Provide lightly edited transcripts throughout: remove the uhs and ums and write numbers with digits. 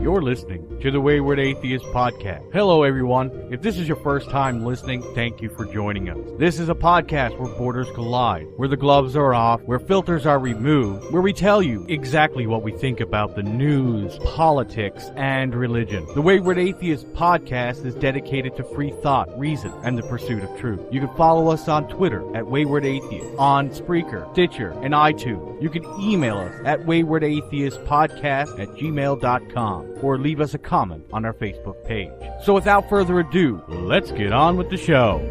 You're listening to the Wayward Atheist Podcast. Hello, everyone. If this is your first time listening, thank you for joining us. This is a podcast where borders collide, where the gloves are off, where filters are removed, where we tell you exactly what we think about the news, politics, and religion. The Wayward Atheist Podcast is dedicated to free thought, reason, and the pursuit of truth. You can follow us on Twitter at Wayward Atheist, on Spreaker, Stitcher, and iTunes. You can email us at waywardatheistpodcast@gmail.com or leave us a comment on our Facebook page. So without further ado, let's get on with the show.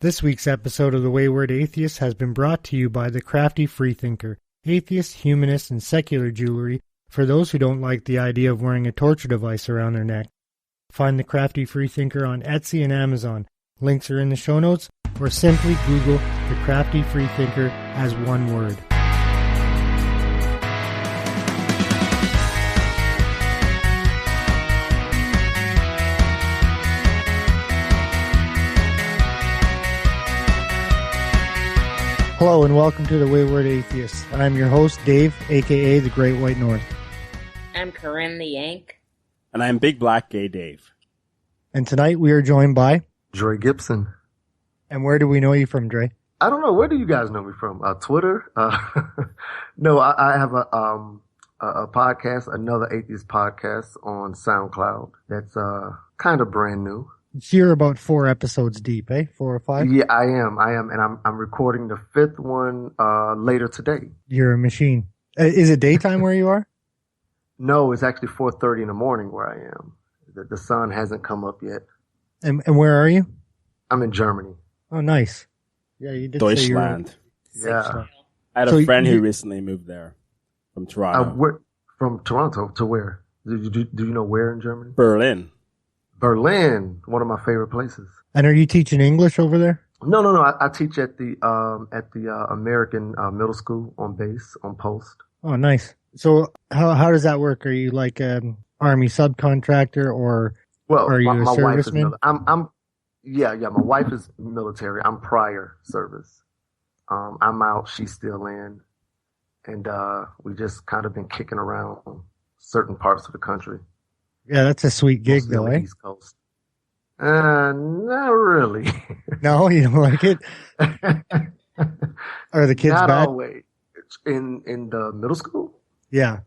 This week's episode of The Wayward Atheist has been brought to you by the Crafty Freethinker, atheist, humanist, and secular jewelry for those who don't like the idea of wearing a torture device around their neck. Find the Crafty Freethinker on Etsy and Amazon. Links are in the show notes, or simply Google the Crafty Freethinker as one word. Hello and welcome to the Wayward Atheist. I'm your host, Dave, aka the Great White North. I'm Corinne the Yank. And I'm Big Black Gay Dave. And tonight we are joined by Drey Gibson. And where do we know you from, Drey? I don't know. Where do you guys know me from? Twitter? No, I have a podcast, another atheist podcast on SoundCloud. That's kind of brand new. You're about 4 episodes deep, eh? 4 or 5? Yeah, I am, and I'm recording the 5th one later today. You're a machine. Is it daytime where you are? No, it's actually 4:30 in the morning where I am. The sun hasn't come up yet. And where are you? I'm in Germany. Oh, nice. Yeah, you did Deutschland. Say yeah. I had a friend who recently moved there from Toronto. From Toronto to where? Do you know where in Germany? Berlin. Berlin, one of my favorite places. And are you teaching English over there? No. I teach at the American middle school on base, on post. Oh, nice. So how does that work? Are you like an army subcontractor, or are you a serviceman? Yeah. My wife is military. I'm prior service. I'm out. She's still in, and we just kind of been kicking around certain parts of the country. Yeah, that's a sweet gig, though, eh? East Coast. Not really. No, you don't like it? Are the kids not bad? Always. In the middle school? Yeah.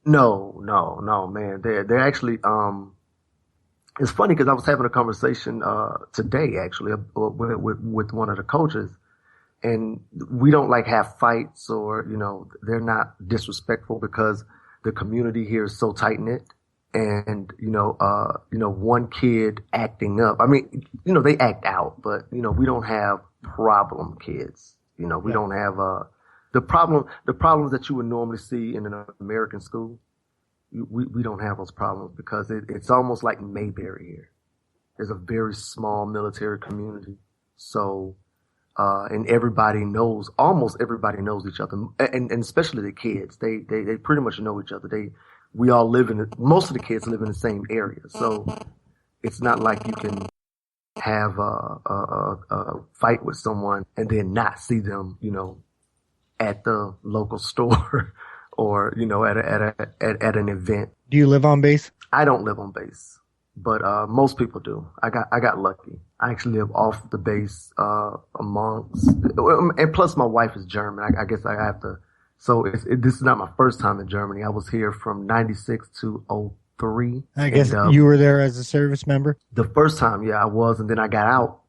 No, man. They're actually, it's funny because I was having a conversation, today actually with one of the coaches, and we don't like have fights or, they're not disrespectful because the community here is so tight knit. And, one kid acting up. I mean, they act out, but, we don't have problem kids. We don't have, the problems that you would normally see in an American school. We don't have those problems because it's almost like Mayberry here. There's a very small military community. So, and almost everybody knows each other. And especially the kids, they pretty much know each other. We all most of the kids live in the same area. So it's not like you can have a fight with someone and then not see them, at the local store or, at an event. Do you live on base? I don't live on base, but most people do. I got lucky. I actually live off the base and plus my wife is German. I guess I have to. So this is not my first time in Germany. I was here from 96 to 03. I guess you were there as a service member? The first time, yeah, I was. And then I got out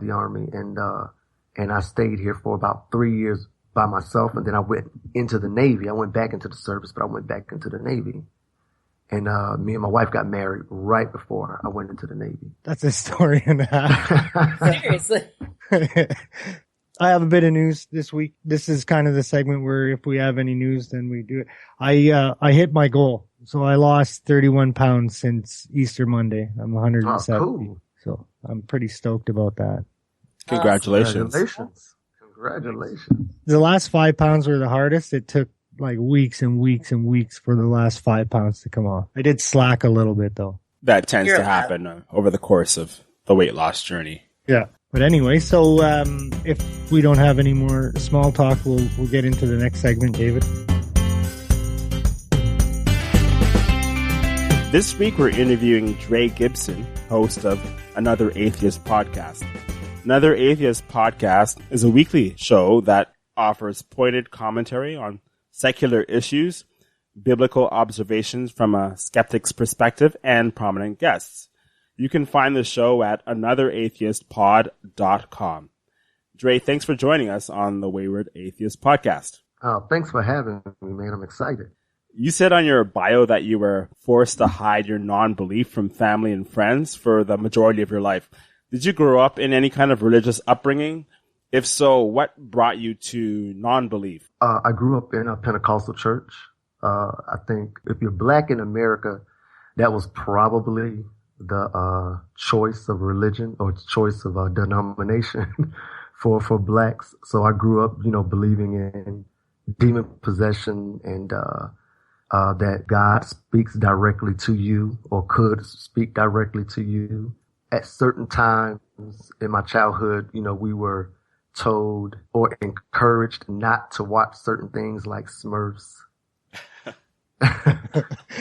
the Army and I stayed here for about 3 years by myself. And then I went into the Navy. I went back into the service, but I went back into the Navy. And me and my wife got married right before I went into the Navy. That's a story and a half. Seriously. I have a bit of news this week. This is kind of the segment where if we have any news, then we do it. I hit my goal. So I lost 31 pounds since Easter Monday. I'm 170. Oh, cool. So I'm pretty stoked about that. Congratulations. Congratulations. The last 5 pounds were the hardest. It took like weeks and weeks and weeks for the last 5 pounds to come off. I did slack a little bit though. That tends to happen over the course of the weight loss journey. Yeah. But anyway, so if we don't have any more small talk, we'll get into the next segment, David. This week we're interviewing Drey Gibson, host of Another Atheist podcast. Another Atheist podcast is a weekly show that offers pointed commentary on secular issues, biblical observations from a skeptic's perspective, and prominent guests. You can find the show at anotheratheistpod.com. Drey, thanks for joining us on the Wayward Atheist podcast. Oh, thanks for having me, man. I'm excited. You said on your bio that you were forced to hide your non-belief from family and friends for the majority of your life. Did you grow up in any kind of religious upbringing? If so, what brought you to non-belief? I grew up in a Pentecostal church. I think if you're black in America, that was probably the choice of religion or choice of a denomination for blacks. So I grew up, believing in demon possession and that God speaks directly to you or could speak directly to you. At certain times in my childhood, we were told or encouraged not to watch certain things like Smurfs. Yeah.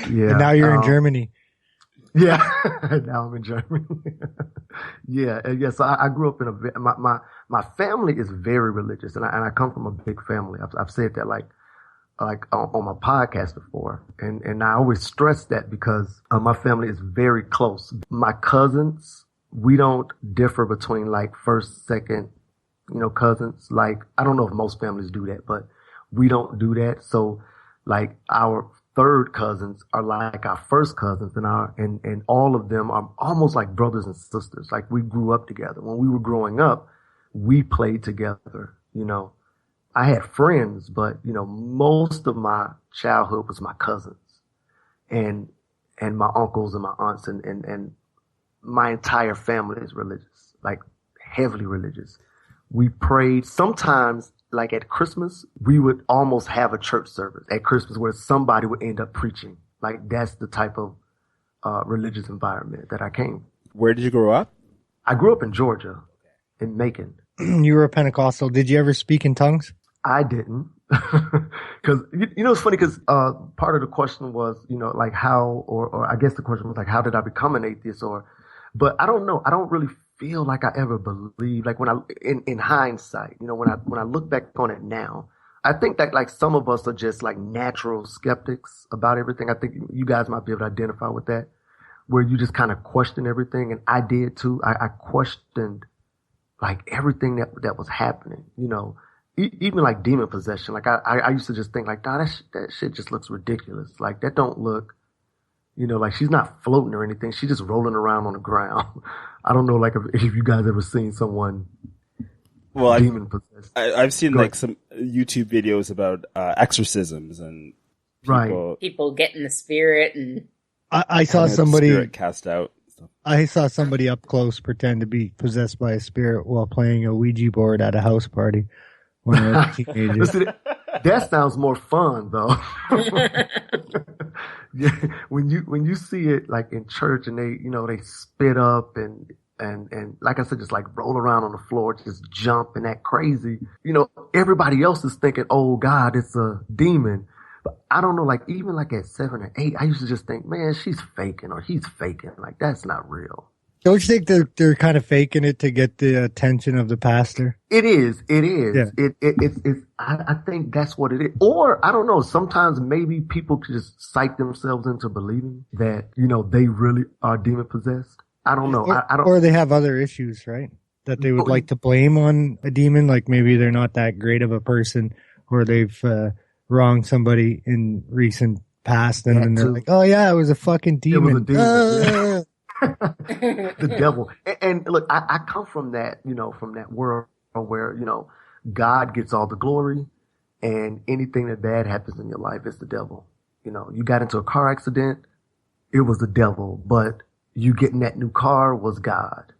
And now you're in Germany. Yeah. Now I'm in Germany. Yeah. And yes, I grew up in my family is very religious, and I come from a big family. I've said that like on my podcast before. And I always stress that because my family is very close. My cousins, we don't differ between like first, second, cousins. Like, I don't know if most families do that, but we don't do that. So like our third cousins are like our first cousins, and all of them are almost like brothers and sisters. Like, we grew up together. When we were growing up, we played together, I had friends, but, most of my childhood was my cousins and my uncles and my aunts and my entire family is religious, like heavily religious. We prayed sometimes, like at Christmas, we would almost have a church service at Christmas where somebody would end up preaching. Like, that's the type of religious environment that I came. Where did you grow up? I grew up in Georgia, in Macon. You were a Pentecostal. Did you ever speak in tongues? I didn't. Because, it's funny because part of the question was, like how, or I guess the question was like, how did I become an atheist? But I don't know. I don't really feel like I ever believed, like in hindsight, when I look back on it now, I think that like some of us are just like natural skeptics about everything. I think you guys might be able to identify with that, where you just kind of question everything. And I did too. I questioned like everything that was happening, even like demon possession. Like I used to just think like, nah, that shit just looks ridiculous. Like, that don't look, like she's not floating or anything. She's just rolling around on the ground. I don't know, like if you guys ever seen someone demon possessed. I've seen like some YouTube videos about exorcisms and people getting the spirit, and I saw somebody spirit cast out. I saw somebody up close pretend to be possessed by a spirit while playing a Ouija board at a house party when I was a teenager. Listen, that sounds more fun though. Yeah, when you see it like in church and they spit up and like I said, just like roll around on the floor, just jump and act crazy. Everybody else is thinking, oh God, it's a demon. But I don't know, like even like at 7 or 8, I used to just think, man, she's faking or he's faking. Like, that's not real. Don't you think they're kind of faking it to get the attention of the pastor? It is. Yeah. It's I think that's what it is. Or I don't know. Sometimes maybe people could just psych themselves into believing that, they really are demon possessed. I don't know. I don't. Or they have other issues, right? That they would like to blame on a demon. Like maybe they're not that great of a person, or they've wronged somebody in recent past. And then they're like, oh yeah, it was a fucking demon. It was a demon. The devil. And look, I come from that, from that world where, God gets all the glory, and anything that bad happens in your life is the devil. You got into a car accident, it was the devil, but you getting that new car was God.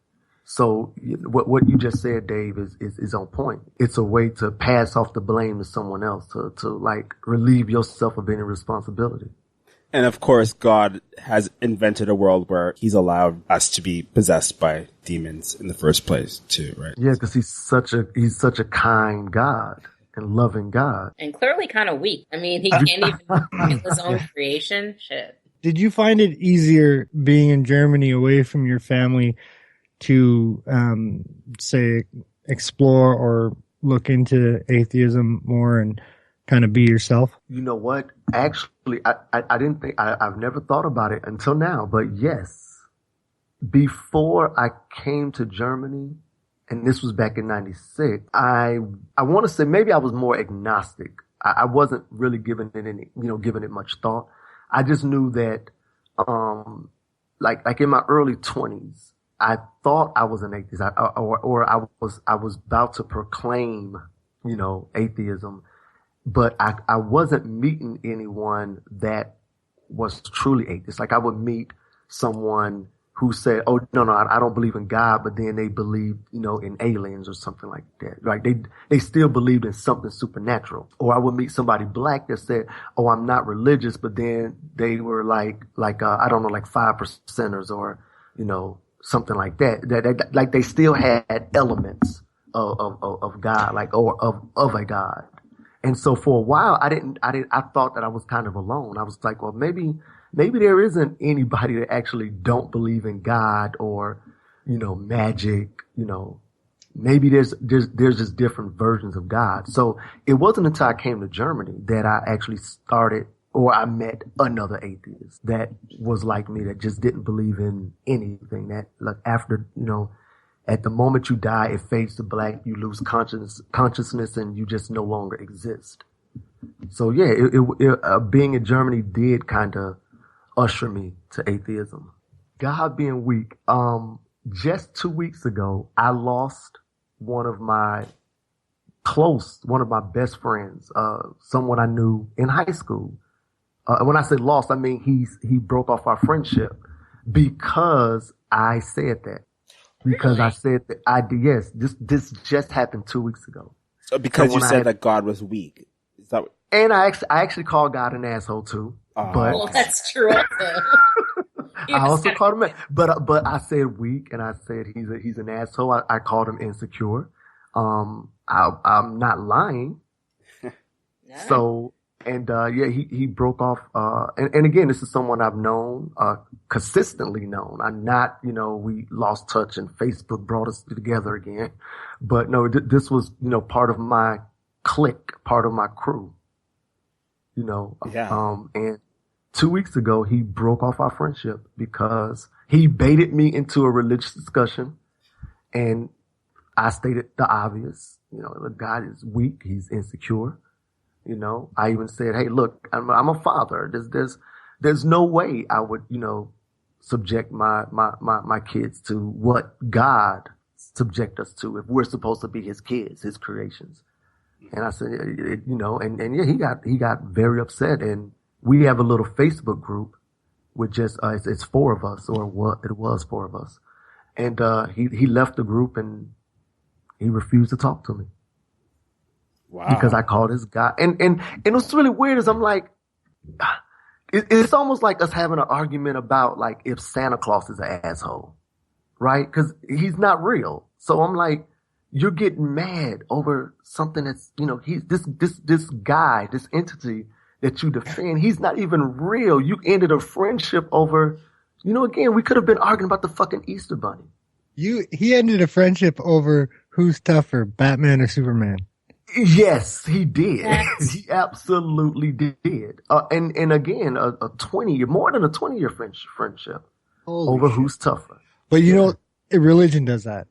So what you just said, Dave, is on point. It's a way to pass off the blame to someone else, to like relieve yourself of any responsibility. And of course, God has invented a world where he's allowed us to be possessed by demons in the first place too, right? Yeah, because he's such a kind God and loving God. And clearly kind of weak. I mean, he can't even handle his own creation. Shit. Did you find it easier being in Germany away from your family to, say, explore or look into atheism more and kind of be yourself? You know what? Actually, I didn't think, I've never thought about it until now, but yes, before I came to Germany, and this was back in 96, I want to say maybe I was more agnostic. I wasn't really giving it much thought. I just knew that, like in my early 20s, I thought I was an atheist, or I was about to proclaim, atheism, but I wasn't meeting anyone that was truly atheist. Like I would meet someone who said, "Oh no, I don't believe in God," but then they believed, in aliens or something like that. Right? They still believed in something supernatural. Or I would meet somebody black that said, "Oh, I'm not religious," but then they were like 5%ers or, something like that. Like they still had elements of God, like or of a God. And so for a while, I thought that I was kind of alone. I was like, well, maybe there isn't anybody that actually don't believe in God or, magic, maybe there's just different versions of God. So it wasn't until I came to Germany that I actually started, or I met another atheist that was like me, that just didn't believe in anything. That like after, at the moment you die, it fades to black, you lose consciousness and you just no longer exist. So yeah, being in Germany did kind of usher me to atheism. God being weak. Just 2 weeks ago, I lost one of my best friends, someone I knew in high school. When I say lost, I mean he broke off our friendship because I said that. Because I said that yes, this just happened 2 weeks ago. So because you said that God was weak. Is that what? And I actually called God an asshole too. But well, that's true. I also called him, but I said weak, and I said he's an asshole. I called him insecure. I'm not lying. So, and he broke off. And again, this is someone I've known, consistently known. I'm not, we lost touch, and Facebook brought us together again. But no, this was, part of my clique, part of my crew. Yeah. And 2 weeks ago, he broke off our friendship because he baited me into a religious discussion, and I stated the obvious. The God is weak. He's insecure. I even said, "Hey, look, I'm a father. There's no way I would, subject my kids to what God subject us to if we're supposed to be His kids, His creations." And I said, and yeah, he got very upset. And we have a little Facebook group with just, it's 4 of us, or what it was 4 of us. And, he left the group and he refused to talk to me. Wow. Because I called his guy. And what's really weird is I'm like, it's almost like us having an argument about like if Santa Claus is an asshole, right? Cause he's not real. So I'm like, you're getting mad over something that's, he's this guy, this entity that you defend. He's not even real. You ended a friendship over, again, we could have been arguing about the fucking Easter Bunny. He ended a friendship over who's tougher, Batman or Superman. Yes, he did. He absolutely did. And again, a 20-year, more than a 20-year friendship over who's tougher. But religion does that.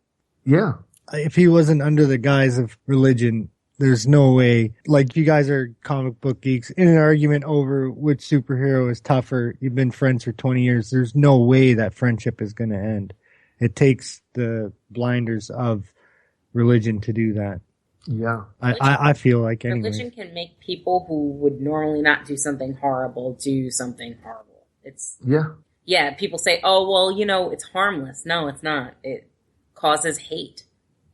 Yeah. If he wasn't under the guise of religion, there's no way. Like, you guys are comic book geeks in an argument over which superhero is tougher. You've been friends for 20 years. There's no way that friendship is going to end. It takes the blinders of religion to do that. Yeah. I feel like anyway. Religion can make people who would normally not do something horrible do something horrible. Yeah, people say, "Oh, well, it's harmless." No, it's not. It causes hate.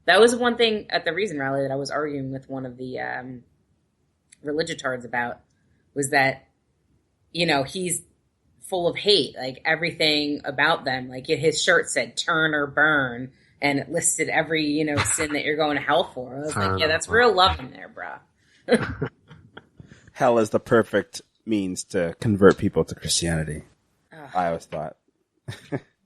That was one thing at the Reason Rally that I was arguing with one of the religitards about, was that, he's full of hate. Like, everything about them. Like, his shirt said "turn or burn," and it listed every, sin that you're going to hell for. I was like, yeah, that's real love in there, bro. Hell is the perfect means to convert people to Christianity. I always thought.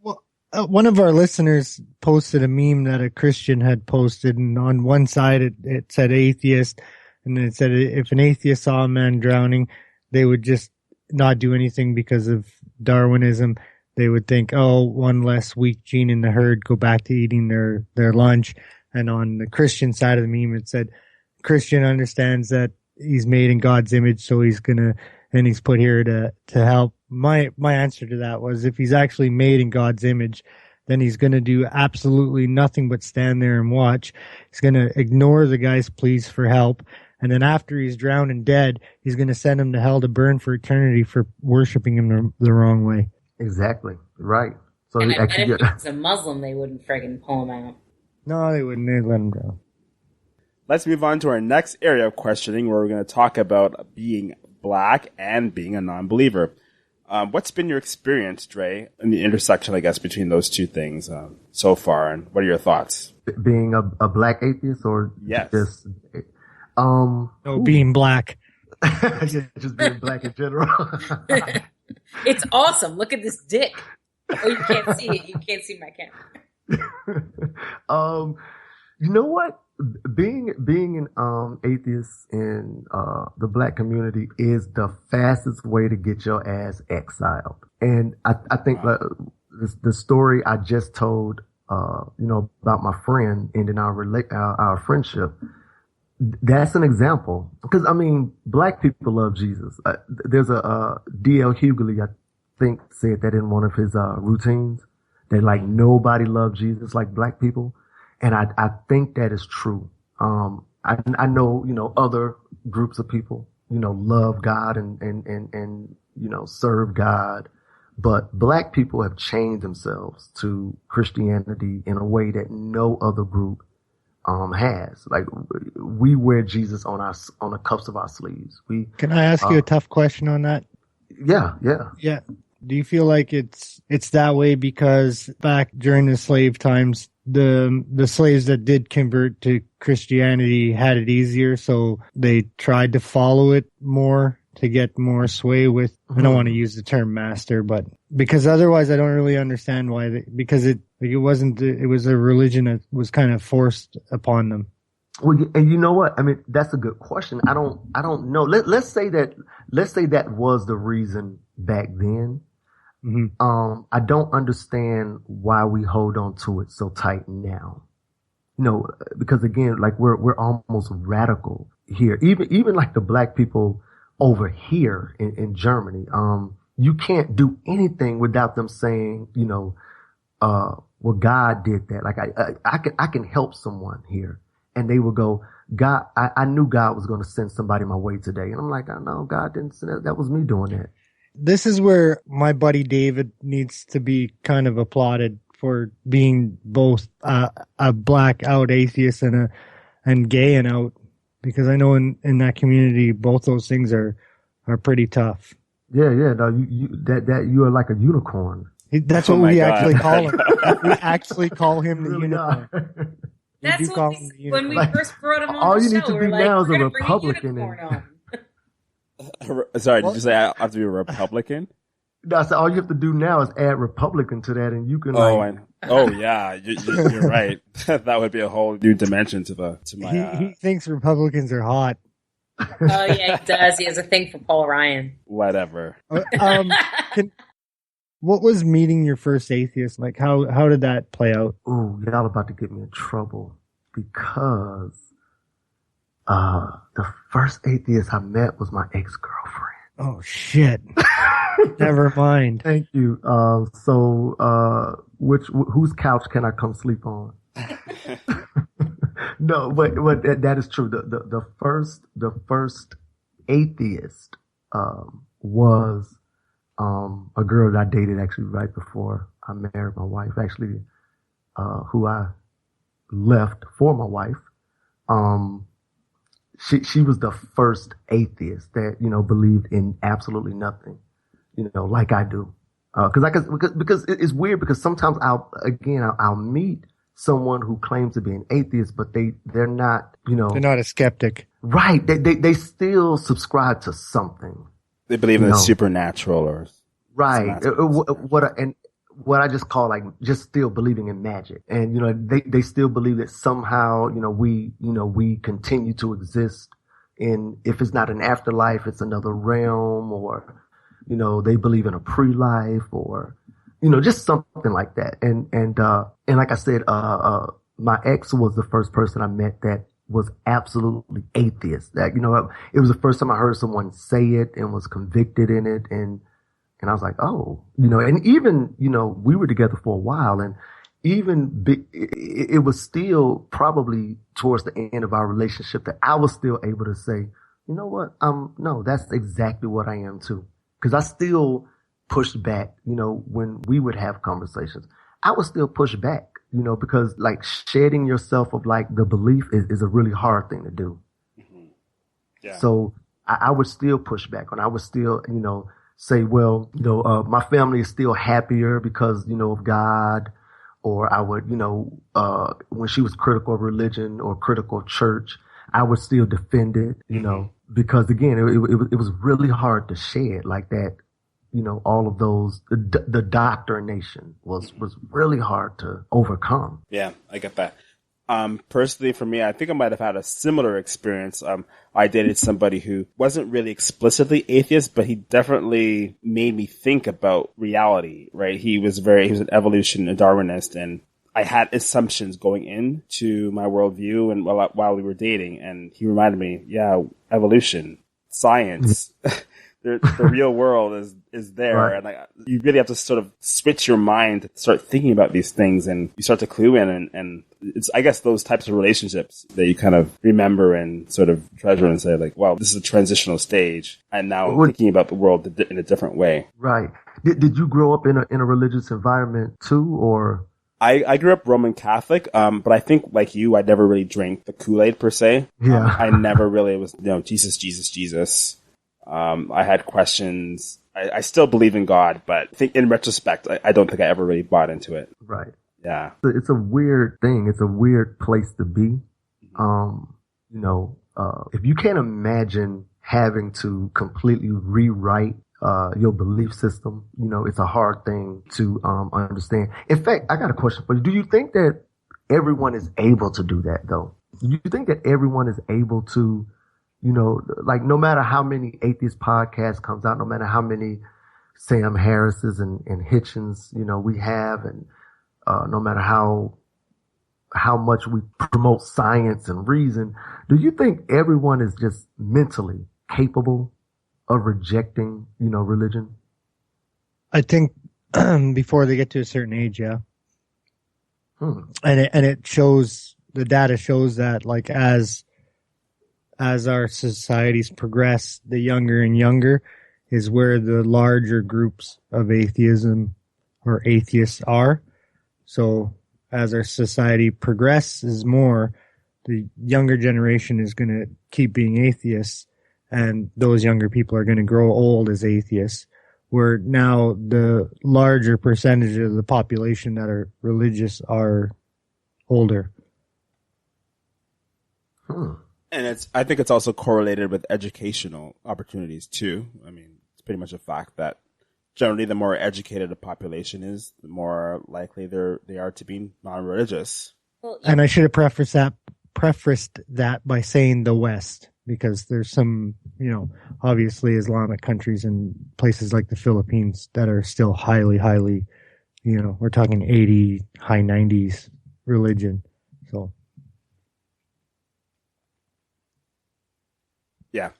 Well, one of our listeners posted a meme that a Christian had posted, and on one side it said atheist, and then it said if an atheist saw a man drowning, they would just not do anything because of Darwinism. They would think, oh, one less weak gene in the herd, go back to eating their lunch. And on the Christian side of the meme, it said, Christian understands that he's made in God's image, so he's put here to help. My answer to that was, if he's actually made in God's image, then he's going to do absolutely nothing but stand there and watch. He's going to ignore the guy's pleas for help. And then after he's drowned and dead, he's going to send him to hell to burn for eternity for worshiping him the wrong way. Exactly. Right. So and if he was a Muslim, they wouldn't friggin' pull him out. No, they wouldn't. They'd let him drown. Let's move on to our next area of questioning, where we're going to talk about being black and being a non-believer. What's been your experience, Drey, in the intersection, I guess, between those two things so far, and what are your thoughts? Being a black atheist, or yes, just being black, just being black in general. It's awesome. Look at this dick. Oh, you can't see it. You can't see my camera. You know what? Being an atheist in the black community is the fastest way to get your ass exiled. And I think the story I just told, about my friend ending our friendship, that's an example. Because, I mean, black people love Jesus. There's a D.L. Hughley, I think, said that in one of his routines, that like nobody loved Jesus like black people. And I think that is true. I know, other groups of people, love God and serve God, but black people have chained themselves to Christianity in a way that no other group has. Like, we wear Jesus on the cuffs of our sleeves. Can I ask you a tough question on that? Yeah. Do you feel like it's that way because back during the slave times, the slaves that did convert to Christianity had it easier, so they tried to follow it more to get more sway with, I don't want to use the term master, but because otherwise I don't really understand why because it was a religion that was kind of forced upon them. Well, and you know what? I mean, that's a good question. I don't know. Let's say that was the reason back then. Mm-hmm. I don't understand why we hold on to it so tight now. Because again, like we're almost radical here. Even like the black people over here in Germany, you can't do anything without them saying, well, God did that. Like I can help someone here, and they will go, God, I knew God was going to send somebody my way today, and I'm like, I know God didn't send that. That was me doing that. This is where my buddy David needs to be kind of applauded for being both a black out atheist and gay and out, because I know in that community both those things are pretty tough. Yeah. No, you are like a unicorn. That's what we actually call him. We actually call him the unicorn. That's what when we first brought him on all the you show. Need to be now is a Republican. Sorry, did you say I have to be a Republican? No, so all you have to do now is add Republican to that, and you can. Yeah, you're right. That would be a whole new dimension to my. He thinks Republicans are hot. Oh yeah, he does. He has a thing for Paul Ryan. Whatever. What was meeting your first atheist like? How did that play out? Oh, y'all about to get me in trouble because the first atheist I met was my ex-girlfriend. Oh shit. Never mind. Thank you. So whose couch can I come sleep on? No, but that is true. The first atheist was a girl that I dated actually right before I married my wife. Actually, who I left for my wife. She was the first atheist that believed in absolutely nothing, like I do. Because it's weird because sometimes I'll meet someone who claims to be an atheist, but they're not, they're not a skeptic. Right. They still subscribe to something. They believe in the supernatural or Right. What I just call like just still believing in magic. And, they still believe that somehow, we continue to exist in, if it's not an afterlife, it's another realm, or, they believe in a pre-life, or, just something like that. And like I said, my ex was the first person I met that was absolutely atheist. That, it was the first time I heard someone say it and was convicted in it. And I was like, oh, and even, we were together for a while, and even it was still probably towards the end of our relationship that I was still able to say, you know what? No, that's exactly what I am too. Cause I still pushed back, when we would have conversations, I would still push back, because like shedding yourself of like the belief is a really hard thing to do. Mm-hmm. Yeah. So I would still push back, and I would still, say, well, my family is still happier because, of God. Or I would, when she was critical of religion or critical of church, I would still defend it, because again, it was really hard to shed like that. All of those, the doctrination was really hard to overcome. Yeah, I get that. Personally, for me, I think I might have had a similar experience. I dated somebody who wasn't really explicitly atheist, but he definitely made me think about reality, right? He was an evolution, a Darwinist, and I had assumptions going into my worldview and while we were dating, and he reminded me, yeah, evolution, science, the real world is there. Right. And you really have to sort of switch your mind to start thinking about these things, and you start to clue in, and it's, I guess, those types of relationships that you kind of remember and sort of treasure and say like, wow, this is a transitional stage, and now I'm thinking about the world in a different way. Right. Did you grow up in a religious environment too, or? I grew up Roman Catholic, but I think like you, I never really drank the Kool-Aid per se. Yeah. I never really was, Jesus. I had questions. I still believe in God, but I think in retrospect, I don't think I ever really bought into it. Right. Yeah. It's a weird thing. It's a weird place to be. If you can't imagine having to completely rewrite your belief system, it's a hard thing to understand. In fact, I got a question for you. Do you think that everyone is able to do that though? Do you think that everyone is able to, like no matter how many atheist podcasts comes out, no matter how many Sam Harris's and Hitchens, we have, and no matter how much we promote science and reason, do you think everyone is just mentally capable of rejecting, religion? I think before they get to a certain age, yeah. And it shows, the data shows that like as our societies progress, the younger and younger is where the larger groups of atheism or atheists are. So as our society progresses more, the younger generation is going to keep being atheists, and those younger people are going to grow old as atheists, where now the larger percentage of the population that are religious are older. And I think it's also correlated with educational opportunities too. I mean, it's pretty much a fact that generally the more educated a population is, the more likely they are to be non-religious. Well, yeah. And I should have prefaced that by saying the West, because there's some, obviously Islamic countries and places like the Philippines that are still highly, we're talking 80, high 90s religion. So. Yeah.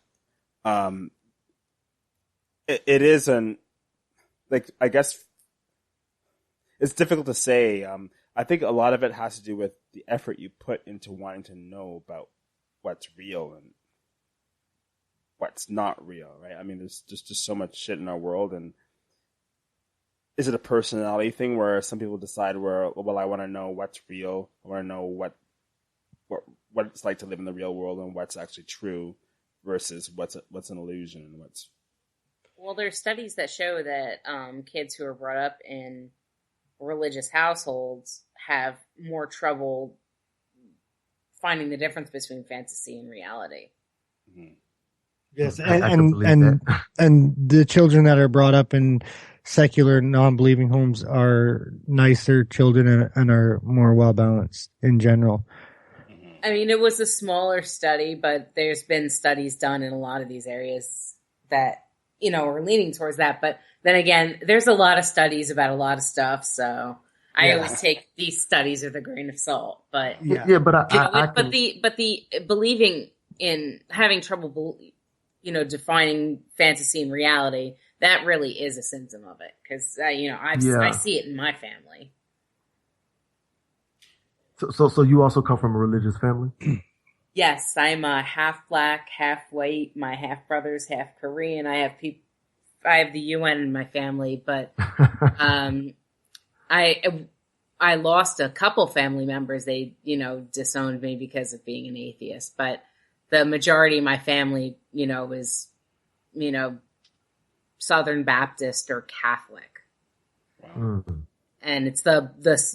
It is I guess it's difficult to say. I think a lot of it has to do with the effort you put into wanting to know about what's real and what's not real, right? I mean, there's just so much shit in our world, and is it a personality thing where some people decide I want to know what's real, I want to know what it's like to live in the real world and what's actually true versus what's an illusion and what's. Well, there's studies that show that kids who are brought up in religious households have more trouble finding the difference between fantasy and reality. Mm-hmm. Yes, and the children that are brought up in secular non-believing homes are nicer children and are more well-balanced in general. I mean, it was a smaller study, but there's been studies done in a lot of these areas that, are leaning towards that. But then again, there's a lot of studies about a lot of stuff, so I always take these studies with a grain of salt. But but the believing in having trouble, defining fantasy and reality, that really is a symptom of it. Because I see it in my family. So you also come from a religious family? Yes, I'm half black, half white. My half brother's half Korean. I have the UN in my family, but I lost a couple family members. They, disowned me because of being an atheist. But the majority of my family, is, Southern Baptist or Catholic. Wow. And it's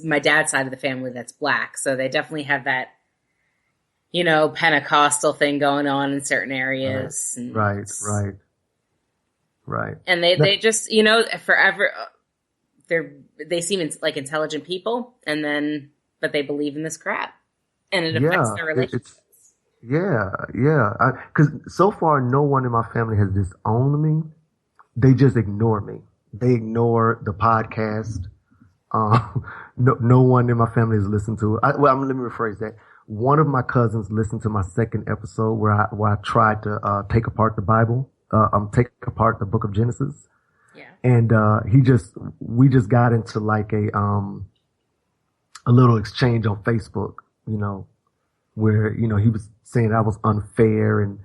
my dad's side of the family that's black. So they definitely have that, Pentecostal thing going on in certain areas. Right. And they just, forever, they seem like intelligent people, but they believe in this crap, and it affects their relationships. Because so far, no one in my family has disowned me. They just ignore me. They ignore the podcast. No one in my family has listened to it. Let me rephrase that. One of my cousins listened to my second episode where I tried to take apart the Bible, take apart the book of Genesis. Yeah. And we just got into like a little exchange on Facebook, where, he was saying I was unfair and,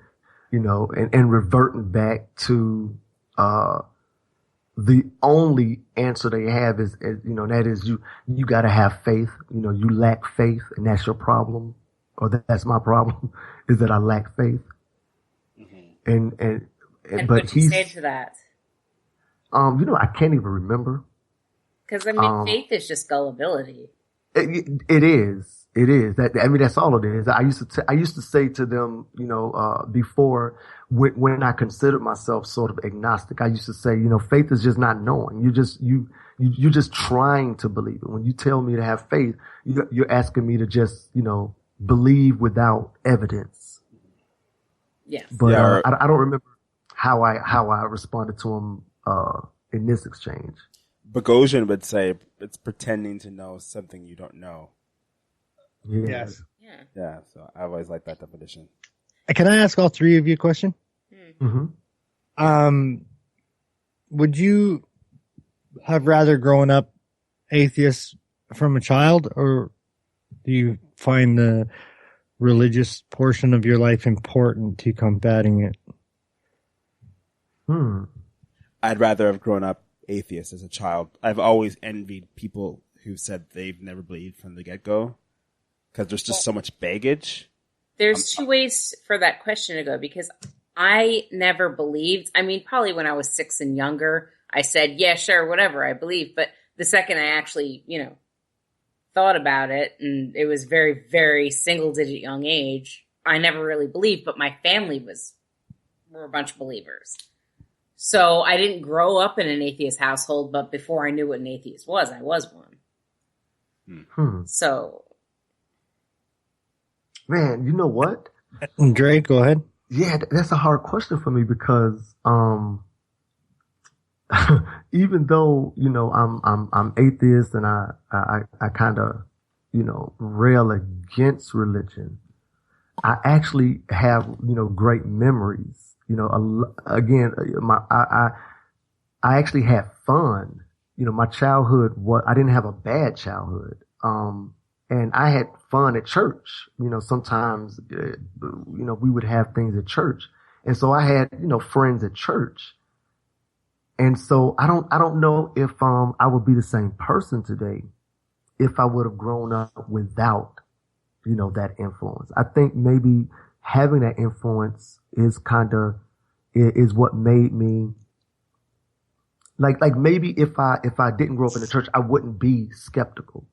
and reverting back to the only answer they have is that is you got to have faith. You lack faith, and that's your problem, or that's my problem, is that I lack faith. Mm-hmm. And but what you say to that? I can't even remember. Because faith is just gullibility. It is. It is that. I mean, that's all it is. I used to say to them, before when I considered myself sort of agnostic, I used to say, faith is just not knowing. You're just trying to believe it. When you tell me to have faith, you're asking me to just, believe without evidence. Yes. But I don't remember how I responded to him in this exchange. Bogosian would say it's pretending to know something you don't know. Yes. Yeah. So I always like that definition. Can I ask all three of you a question? Mm-hmm. Would you have rather grown up atheist from a child, or do you find the religious portion of your life important to combating it? I'd rather have grown up atheist as a child. I've always envied people who said they've never believed from the get-go, because there's just so much baggage. There's two ways for that question to go, because I never believed. I mean, probably when I was 6 and younger, I said, yeah, sure, whatever, I believe. But the second I actually, thought about it, and it was very, very single-digit young age, I never really believed, but my family were a bunch of believers. So I didn't grow up in an atheist household, but before I knew what an atheist was, I was one. So... Man, you know what? Drey, go ahead. Yeah, that's a hard question for me because even though I'm atheist and I kind of rail against religion, I actually have great memories. Again, I actually had fun. My childhood I didn't have a bad childhood. And I had fun at church. Sometimes, we would have things at church. And so I had, friends at church. And so I don't know if, I would be the same person today if I would have grown up without, that influence. I think maybe having that influence is is what made me like maybe if I didn't grow up in the church, I wouldn't be skeptical.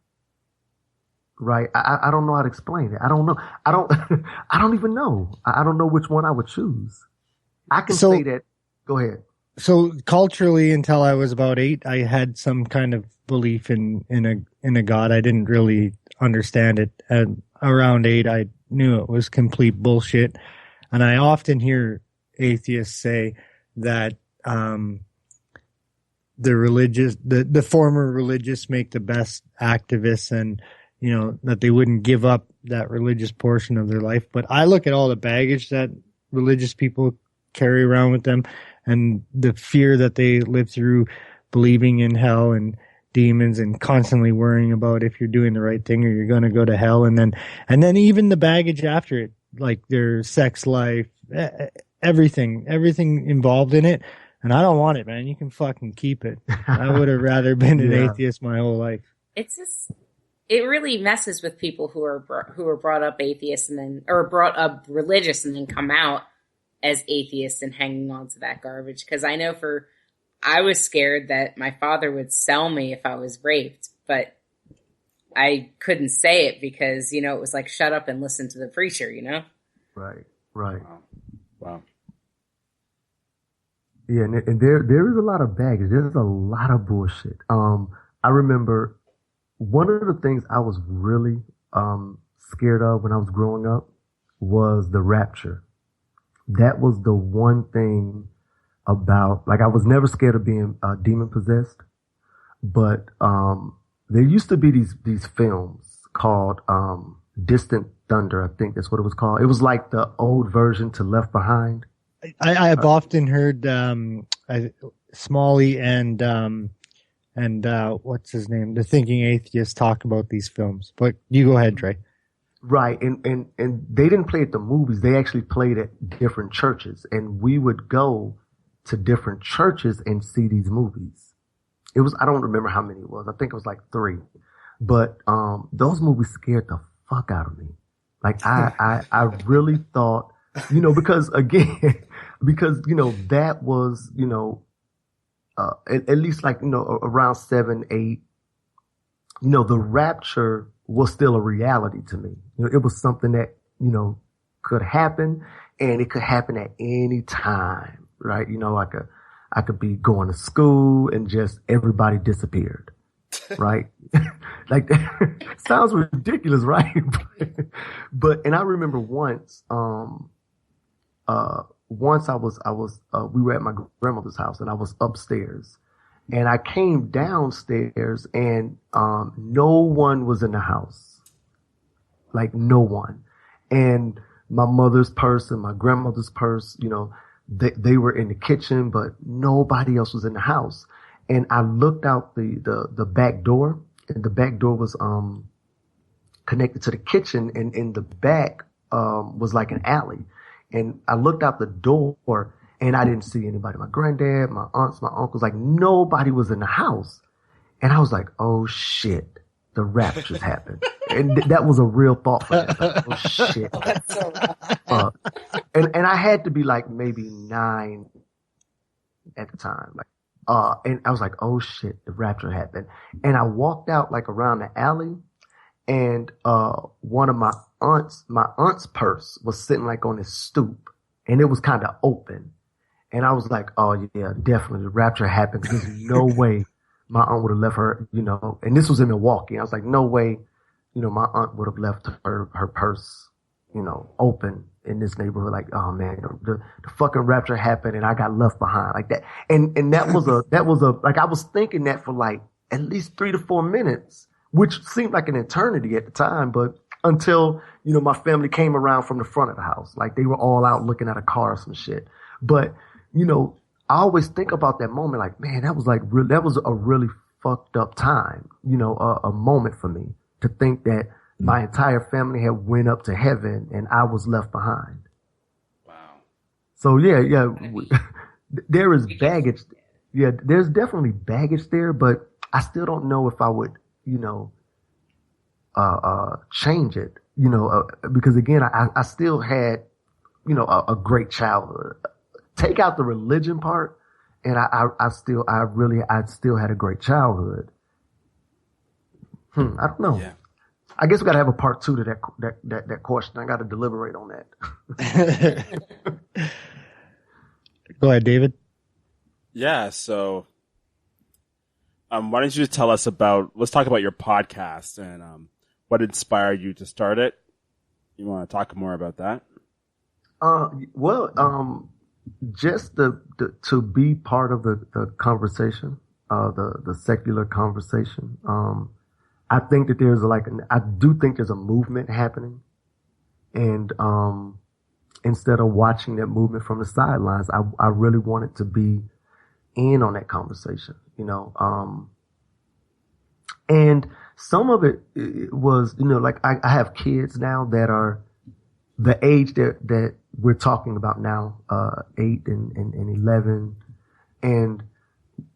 Right. I don't know how to explain it. I don't know. I don't even know. I don't know which one I would choose. I can say that. Go ahead. So culturally, until I was about 8, I had some kind of belief in a God. I didn't really understand it. And around 8, I knew it was complete bullshit. And I often hear atheists say that the former religious make the best activists, and that they wouldn't give up that religious portion of their life. But I look at all the baggage that religious people carry around with them, and the fear that they live through, believing in hell and demons, and constantly worrying about if you're doing the right thing or you're going to go to hell. And then even the baggage after it, like their sex life, everything involved in it. And I don't want it, man. You can fucking keep it. I would have rather been an atheist my whole life. It really messes with people who are brought up atheists or brought up religious and then come out as atheists and hanging on to that garbage. Because I know I was scared that my father would sell me if I was raped, but I couldn't say it because, it was like, shut up and listen to the preacher, Right, right. Wow. Yeah, and there is a lot of baggage. There's a lot of bullshit. I remember one of the things I was really scared of when I was growing up was the rapture. That was the one thing about, like, I was never scared of being demon possessed, but there used to be these films called Distant Thunder. I think that's what it was called. It was like the old version to Left Behind. I've often heard Smalley and what's his name, the Thinking Atheist, talk about these films. But you go ahead, Drey. Right, and they didn't play at the movies. They actually played at different churches, and we would go to different churches and see these movies. It was, I don't remember how many it was. I think it was like 3, but those movies scared the fuck out of me. Like I really thought, because that was, at least like, around 7, 8, the rapture was still a reality to me. It was something that, could happen, and it could happen at any time, right? I could be going to school and just everybody disappeared, right? Like that sounds ridiculous, right? But I remember once I was we were at my grandmother's house, and I was upstairs, and I came downstairs, and no one was in the house, like no one. And my mother's purse and my grandmother's purse, they were in the kitchen, but nobody else was in the house. And I looked out the back door, and the back door was connected to the kitchen, and in the back was like an alley. And I looked out the door, and I didn't see anybody. My granddad, my aunts, my uncles, like nobody was in the house. And I was like, oh shit, the rapture's happened. And that was a real thought for me. Like, oh shit. And I had to be like maybe 9 at the time. And I was like, oh shit, the rapture happened. And I walked out like around the alley, and one of my aunt's purse was sitting like on his stoop, and it was kind of open. And I was like, oh yeah, definitely the rapture happened. There's no way my aunt would have left her, and this was in Milwaukee. I was like, no way, my aunt would have left her purse, open in this neighborhood. Like, oh man, the fucking rapture happened, and I got left behind like that. And that was like, I was thinking that for like at least 3 to 4 minutes, which seemed like an eternity at the time, but until, my family came around from the front of the house. Like they were all out looking at a car or some shit. But, I always think about that moment like, man, that was a really fucked up time, a moment for me to think that my entire family had went up to heaven and I was left behind. Wow. So yeah, there is baggage. Yeah, there's definitely baggage there, but I still don't know if I would, change it, because again, I still had, a great childhood. Take out the religion part, and I still had a great childhood. I don't know. Yeah. I guess we got to have a part 2 to that question. I got to deliberate on that. Go ahead, David. Yeah. So, why don't you just tell us let's talk about your podcast and what inspired you to start it? You want to talk more about that? Just to be part of the conversation, the secular conversation. I think that I do think there's a movement happening, and instead of watching that movement from the sidelines, I really wanted to be in on that conversation, and some of it was, like I have kids now that are the age that we're talking about now, 8 and 11. And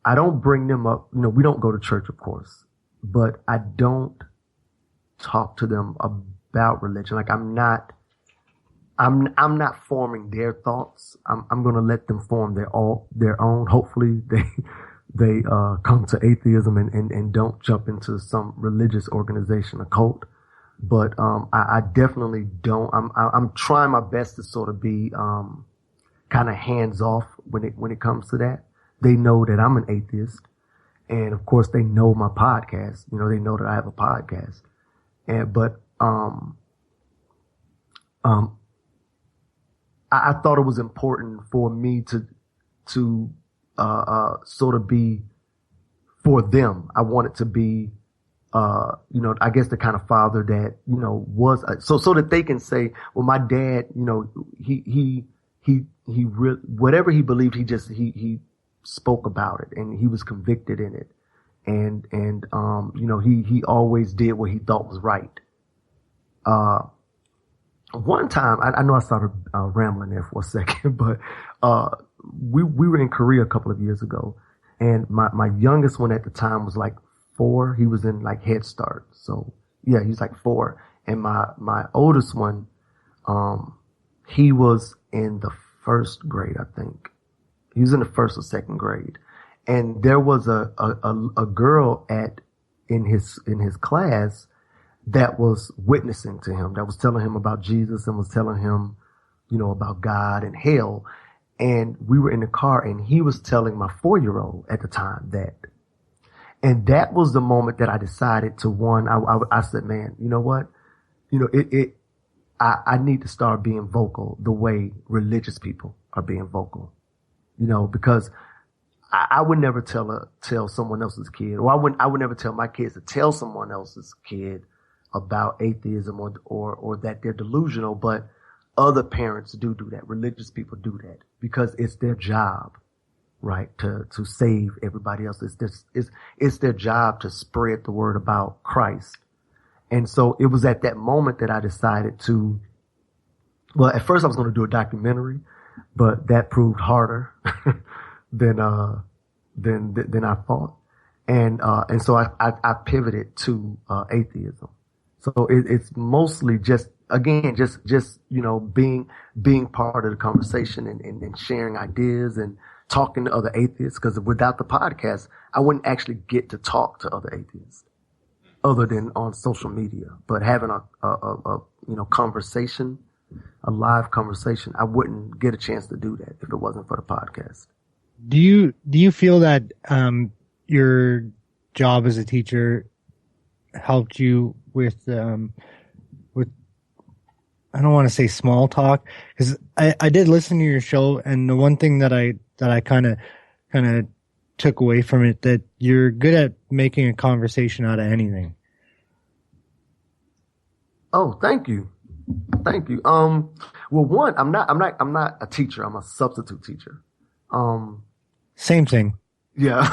I don't bring them up, we don't go to church, of course, but I don't talk to them about religion. Like I'm not forming their thoughts. I'm going to let them form their own. Hopefully they come to atheism and don't jump into some religious organization, a cult. But I definitely don't. I'm trying my best to sort of be kind of hands off when it comes to that. They know that I'm an atheist, and of course they know my podcast. They know that I have a podcast. But I thought it was important for me to sort of be for them. I wanted to be. I guess the kind of father that, was, so that they can say, well, my dad, he whatever he believed, he spoke about it and he was convicted in it. And he always did what he thought was right. One time, I know I started rambling there for a second, but, we were in Korea a couple of years ago, and my youngest one at the time was like 4. He was in like Head Start. So yeah, he's like 4. And my oldest one, he was in the 1st grade, I think. He was in the 1st or 2nd grade. And there was a girl in his class that was witnessing to him, that was telling him about Jesus and was telling him, about God and hell. And we were in the car and he was telling my 4-year-old at the time that. And that was the moment that I decided to I said, man, you know what? I need to start being vocal the way religious people are being vocal, because I would never tell someone else's kid, or I would never tell my kids to tell someone else's kid about atheism or that they're delusional, but other parents do that. Religious people do that because it's their job. Right, to save everybody else. It's their job to spread the word about Christ. And so it was at that moment that I decided to, well, at first I was going to do a documentary, but that proved harder than I thought. And so I pivoted to atheism. So it's mostly just being part of the conversation and sharing ideas and talking to other atheists, because without the podcast, I wouldn't actually get to talk to other atheists other than on social media. But having a conversation, a live conversation, I wouldn't get a chance to do that if it wasn't for the podcast. Do you feel that your job as a teacher helped you with I don't want to say small talk, because I did listen to your show, and the one thing that I kind of took away from it, that you're good at making a conversation out of anything. Oh, thank you. Well, one, I'm not a teacher. I'm a substitute teacher. Same thing. Yeah.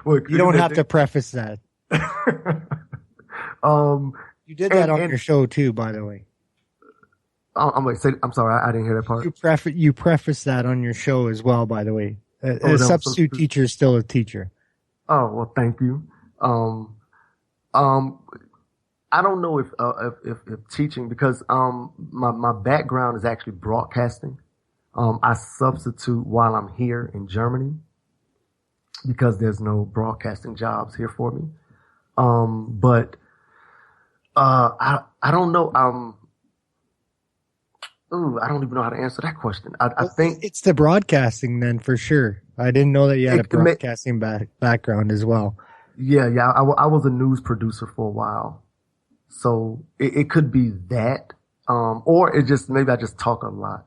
Well, you don't have to preface that. You did that on your show too, by the way. I'm sorry, I didn't hear that part. You preface that on your show as well, by the way. A substitute teacher is still a teacher. Oh, well, thank you. I don't know if teaching, because my background is actually broadcasting. I substitute while I'm here in Germany because there's no broadcasting jobs here for me. But I don't know. Ooh, I don't even know how to answer that question. I think it's the broadcasting then for sure. I didn't know that you had a broadcasting background as well. Yeah. I was a news producer for a while. So it could be that. Or maybe I just talk a lot.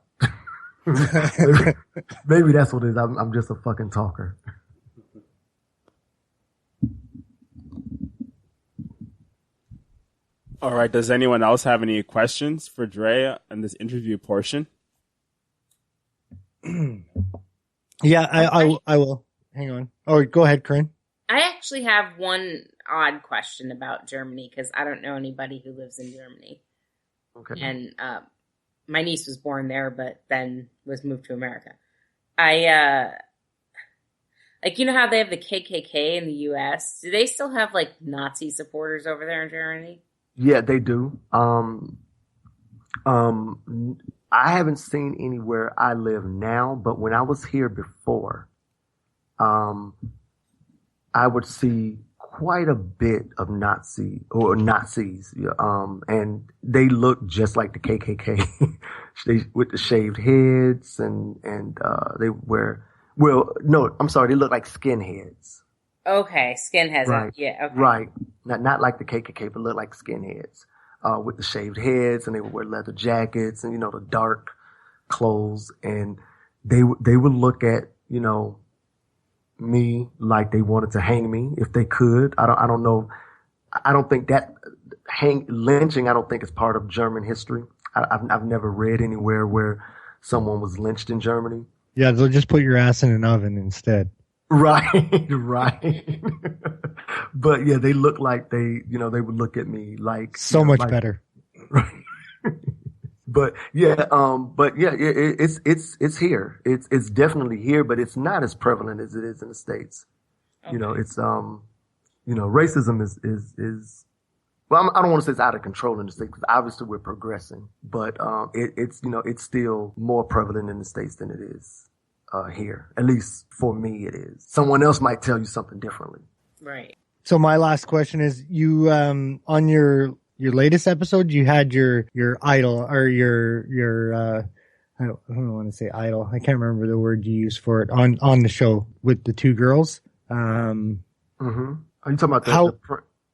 maybe that's what it is. I'm just a fucking talker. All right. Does anyone else have any questions for Drey in this interview portion? Yeah, I will. Hang on. Oh, go ahead, Corinne. I actually have one odd question about Germany because I don't know anybody who lives in Germany. Okay. And my niece was born there, but then was moved to America. Like, you know how they have the KKK in the U.S.? Do they still have, like, Nazi supporters over there in Germany? Yeah, they do. I haven't seen anywhere I live now, but when I was here before, I would see quite a bit of Nazis, and they look just like the KKK, with the shaved heads, and they wear, they look like skinheads. Okay, skinheads. Right. Yeah. Okay. Right. Not like the KKK, but look like skinheads, with the shaved heads, and they would wear leather jackets and, the dark clothes. And they would look at, me like they wanted to hang me if they could. I don't know. I don't think that lynching, I don't think is part of German history. I've never read anywhere where someone was lynched in Germany. Yeah. They'll just put your ass in an oven instead. Right. But yeah, they look like they would look at me like so much better. Right. But yeah, it's here. It's definitely here, but it's not as prevalent as it is in the States. Okay. It's racism is well, I don't want to say it's out of control in the States because obviously we're progressing, but it's still more prevalent in the States than it is here. At least for me, it is. Someone else might tell you something differently. Right. So my last question is, you on your latest episode, you had your idol or your I don't want to say idol. I can't remember the word you used for it on the show with the two girls. Mm-hmm. Are you talking about the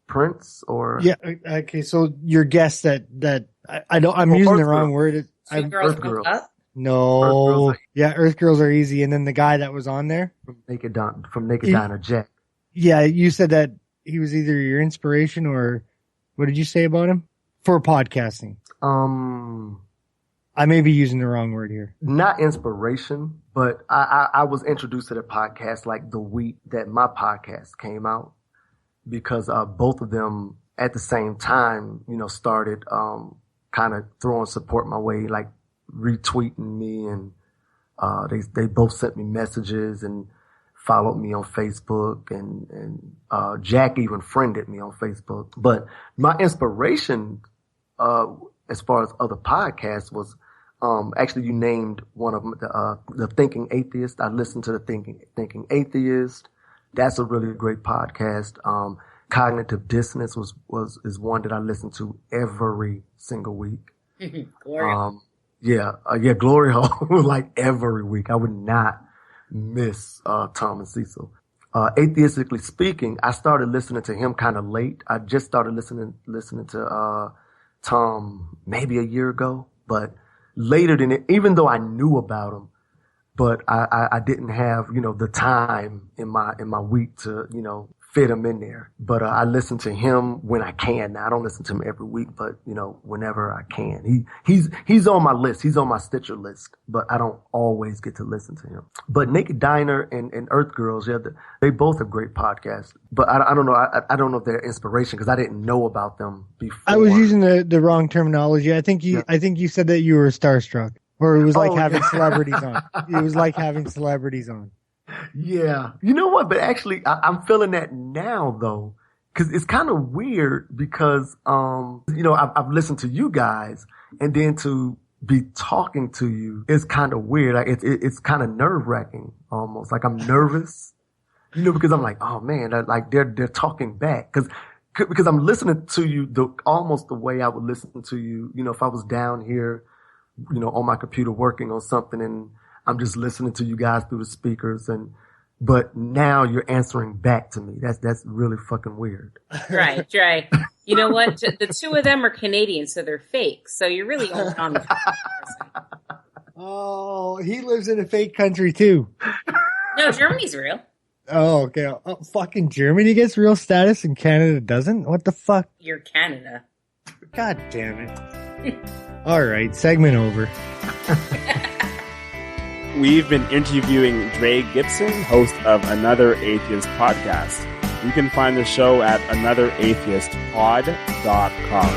Prince or? Yeah. Okay. So your guess that I'm using the wrong word. Two girls broke up? No. Earth Girls are easy. And then the guy that was on there from Naked Diner, Jack. Yeah, you said that he was either your inspiration or what did you say about him for podcasting? I may be using the wrong word here. Not inspiration, but I was introduced to the podcast like the week that my podcast came out because both of them at the same time, started kind of throwing support my way, like retweeting me, and they both sent me messages and followed me on Facebook, and Jack even friended me on Facebook. But my inspiration, as far as other podcasts, was actually you named one of them, the Thinking Atheist. I listened to the Thinking Atheist. That's a really great podcast. Cognitive Dissonance is one that I listen to every single week. Glory. Glory Hole, like every week. I would not miss Tom and Cecil. Atheistically Speaking, I started listening to him kind of late. I just started listening to Tom maybe a year ago, but later than it, even though I knew about him, but I didn't have, the time in my week to, fit him in there. But I listen to him when I can. Now, I don't listen to him every week, but whenever I can. He's on my list. He's on my Stitcher list, but I don't always get to listen to him. But Naked Diner and Earth Girls, they both have great podcasts. But I don't know. I don't know if they're inspiration because I didn't know about them before. I was using the wrong terminology. I think you said that you were starstruck, or it was like having celebrities on. It was like having celebrities on. Yeah. You know what? But actually, I'm feeling that now, though, because it's kind of weird because, I've listened to you guys, and then to be talking to you is kind of weird. Like it's kind of nerve-wracking almost. Like I'm nervous, because I'm like, oh man, they're talking back. Because I'm listening to you almost the way I would listen to you, if I was down here on my computer working on something, and I'm just listening to you guys through the speakers, but now you're answering back to me. That's really fucking weird. Right, Drey. You know what? The two of them are Canadian, so they're fake. So you're really only on the person. Oh, he lives in a fake country too. No, Germany's real. Oh, okay. Oh, fucking Germany gets real status and Canada doesn't? What the fuck? You're Canada. God damn it. All right, segment over. We've been interviewing Drey Gibson, host of Another Atheist podcast. You can find the show at anotheratheistpod.com.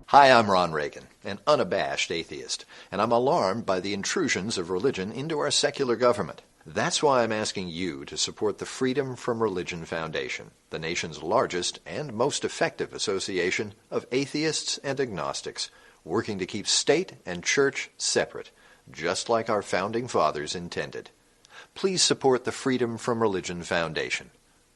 Hi, I'm Ron Reagan, an unabashed atheist, and I'm alarmed by the intrusions of religion into our secular government. That's why I'm asking you to support the Freedom from Religion Foundation, the nation's largest and most effective association of atheists and agnostics, working to keep state and church separate, just like our founding fathers intended. Please support the Freedom from Religion Foundation.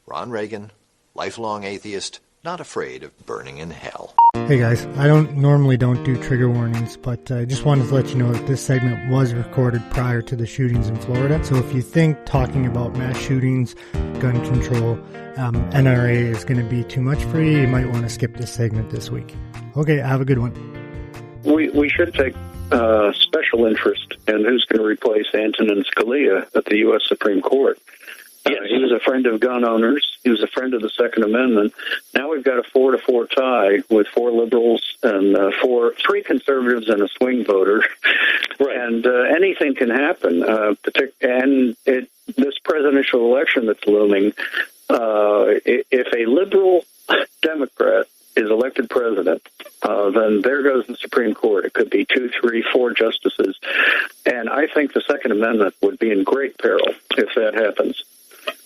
Ron Reagan, lifelong atheist, not afraid of burning in hell. Hey guys, I normally don't do trigger warnings, but I just wanted to let you know that this segment was recorded prior to the shootings in Florida. So if you think talking about mass shootings, gun control, NRA is going to be too much for you, you might want to skip this segment this week. Okay, have a good one. We should take special interest in who's going to replace Antonin Scalia at the U.S. Supreme Court. Yes. He was a friend of gun owners. He was a friend of the Second Amendment. Now we've got a 4-4 tie with 4 liberals and 3 conservatives and a swing voter. Right. And anything can happen. This presidential election that's looming, if a liberal Democrat is elected president, then there goes the Supreme Court. It could be 2, 3, 4 justices. And I think the Second Amendment would be in great peril if that happens.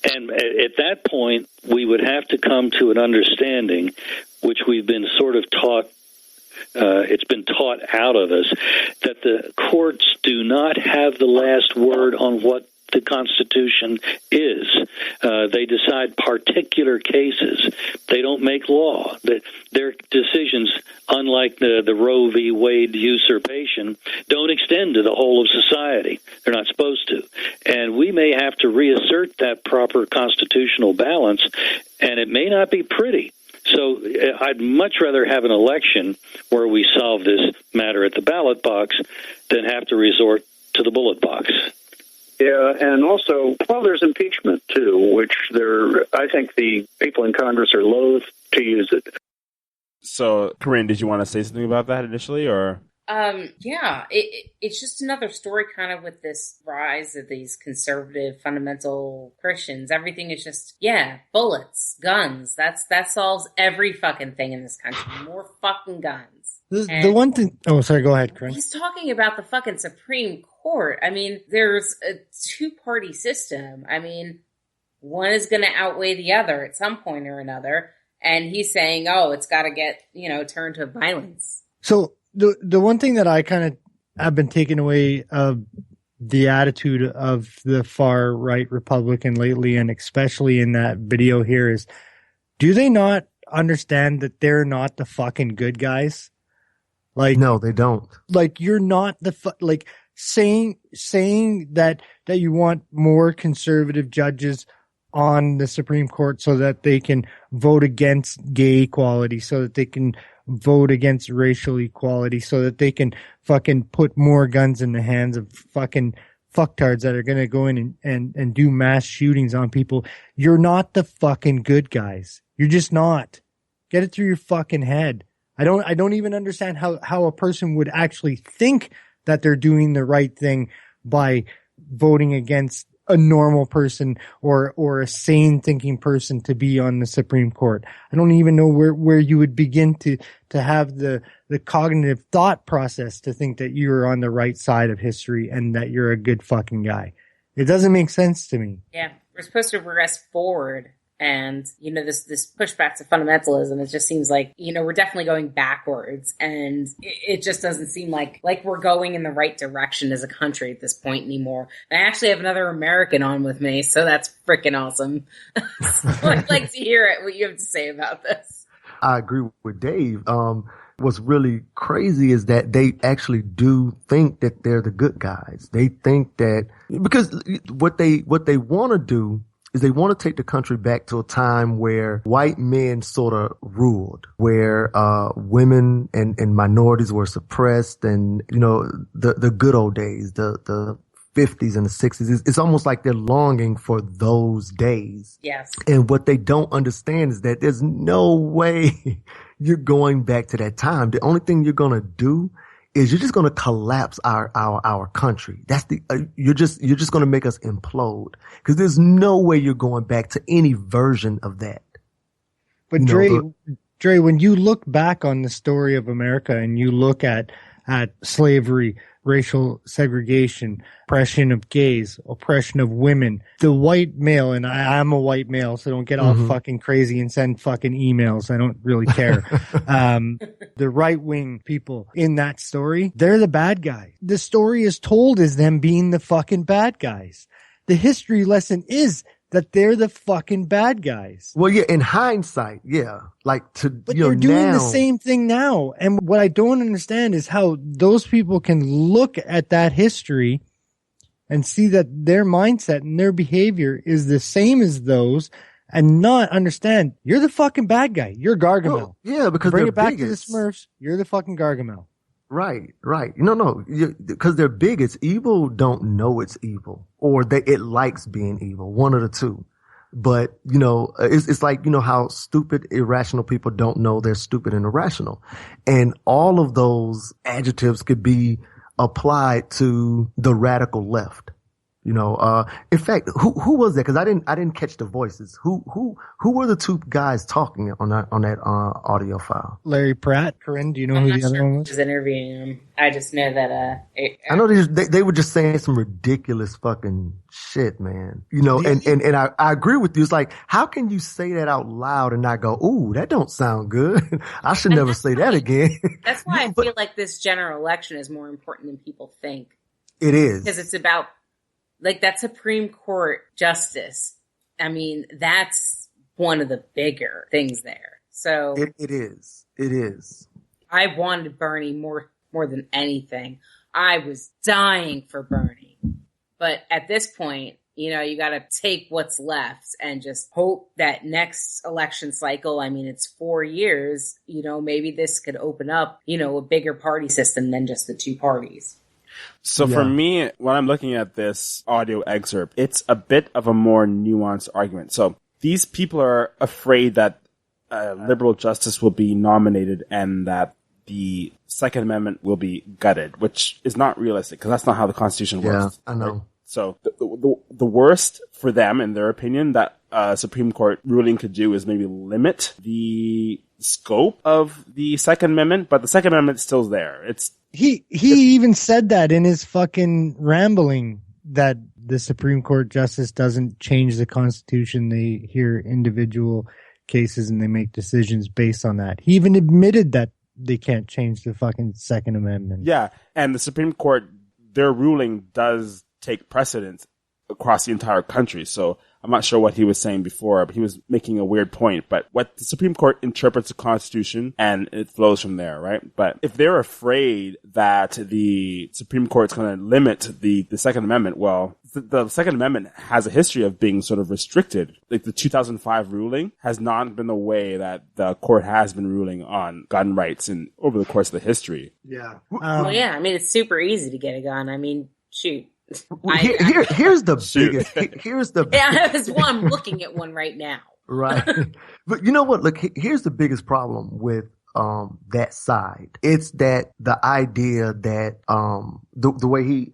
And at that point, we would have to come to an understanding, which we've been sort of taught, it's been taught out of us, that the courts do not have the last word on what the Constitution is. They decide particular cases. They don't make law. Their decisions, unlike the Roe v. Wade usurpation, don't extend to the whole of society. They're not supposed to. And we may have to reassert that proper constitutional balance, and it may not be pretty. So I'd much rather have an election where we solve this matter at the ballot box than have to resort to the bullet box. Yeah, and also, there's impeachment, too, which I think the people in Congress are loath to use it. So, Corinne, did you want to say something about that initially, or? Yeah, it's just another story kind of with this rise of these conservative, fundamental Christians. Everything is just, bullets, guns. That solves every fucking thing in this country. More fucking guns. The one thing... Oh, sorry, go ahead, Corinne. He's talking about the fucking Supreme Court. I mean, there's a 2-party system. I mean, one is going to outweigh the other at some point or another. And he's saying, it's got to get, turned to violence. So the one thing that I kind of have been taken away of the attitude of the far right Republican lately, and especially in that video here, is do they not understand that they're not the fucking good guys? Like, no, they don't. Like, you're not saying that you want more conservative judges on the Supreme Court so that they can vote against gay equality, so that they can vote against racial equality, so that they can fucking put more guns in the hands of fucking fucktards that are going to go in and do mass shootings on people. You're not the fucking good guys. You're just not. Get it through your fucking head. I don't even understand how a person would actually think that they're doing the right thing by voting against a normal person or a sane thinking person to be on the Supreme Court. I don't even know where you would begin to have the cognitive thought process to think that you're on the right side of history and that you're a good fucking guy. It doesn't make sense to me. Yeah, we're supposed to progress forward And, this pushback to fundamentalism, it just seems like, we're definitely going backwards. And it just doesn't seem like we're going in the right direction as a country at this point anymore. And I actually have another American on with me, so that's freaking awesome. So I'd like to hear what you have to say about this. I agree with Dave. What's really crazy is that they actually do think that they're the good guys. They think that because what they want to do is they want to take the country back to a time where white men sort of ruled, where women and minorities were suppressed, and the good old days, the 50s and the 60s. It's almost like they're longing for those days. Yes. And what they don't understand is that there's no way you're going back to that time. The only thing you're going to do is you're just going to collapse our country. That's you're just going to make us implode, because there's no way you're going back to any version of that. But Drey, when you look back on the story of America and you look at slavery, racial segregation, oppression of gays, oppression of women, the white male, and I'm a white male, so don't get all fucking crazy and send fucking emails. I don't really care. The right-wing people in that story, they're the bad guys. The story is told as them being the fucking bad guys. The history lesson is that they're the fucking bad guys. Well, yeah, in hindsight, yeah. But they're doing the same thing now. And what I don't understand is how those people can look at that history and see that their mindset and their behavior is the same as those and not understand you're the fucking bad guy. You're Gargamel. Well, yeah, because bring they're it back bigots. to the Smurfs. You're the fucking Gargamel. Right. No, because they're bigots. Evil don't know it's evil, or it likes being evil. One of the two. But, it's like, how stupid, irrational people don't know they're stupid and irrational. And all of those adjectives could be applied to the radical left. In fact, who was that? Because I didn't catch the voices. Who were the two guys talking on that audio file? Larry Pratt. Corinne, do you know who the other one was? I was interviewing him. I just know that I know they were just saying some ridiculous fucking shit, man. And I agree with you. It's like, how can you say that out loud and not go, ooh, that don't sound good. I should never say that again. That's why I feel like this general election is more important than people think. It is. Because it's about that Supreme Court justice. I mean, that's one of the bigger things there. So it is. It is. I wanted Bernie more than anything. I was dying for Bernie. But at this point, you got to take what's left and just hope that next election cycle, I mean, it's 4 years, maybe this could open up, a bigger party system than just the two parties. So for me, when I'm looking at this audio excerpt, it's a bit of a more nuanced argument. So these people are afraid that liberal justice will be nominated and that the Second Amendment will be gutted, which is not realistic because that's not how the Constitution works. Yeah, I know. Right? So the worst for them, in their opinion, that Supreme Court ruling could do is maybe limit the scope of the Second Amendment, but the Second Amendment still there. He even said that in his fucking rambling, that the Supreme Court justice doesn't change the Constitution. They hear individual cases and they make decisions based on that. He even admitted that they can't change the fucking Second Amendment. Yeah, and the Supreme Court, their ruling does take precedence across the entire country. So I'm not sure what he was saying before, but he was making a weird point. But what the Supreme Court interprets the Constitution, and it flows from there, right? But if they're afraid that the Supreme Court's going to limit the Second Amendment, well, the Second Amendment has a history of being sort of restricted. Like the 2005 ruling has not been the way that the court has been ruling on gun rights over the course of the history. Yeah. Well, yeah. I mean, it's super easy to get a gun. I mean, shoot. Here's the biggest. Yeah, I'm looking at one right now. Right, but you know what? Look, here's the biggest problem with that side. It's that the idea that the way he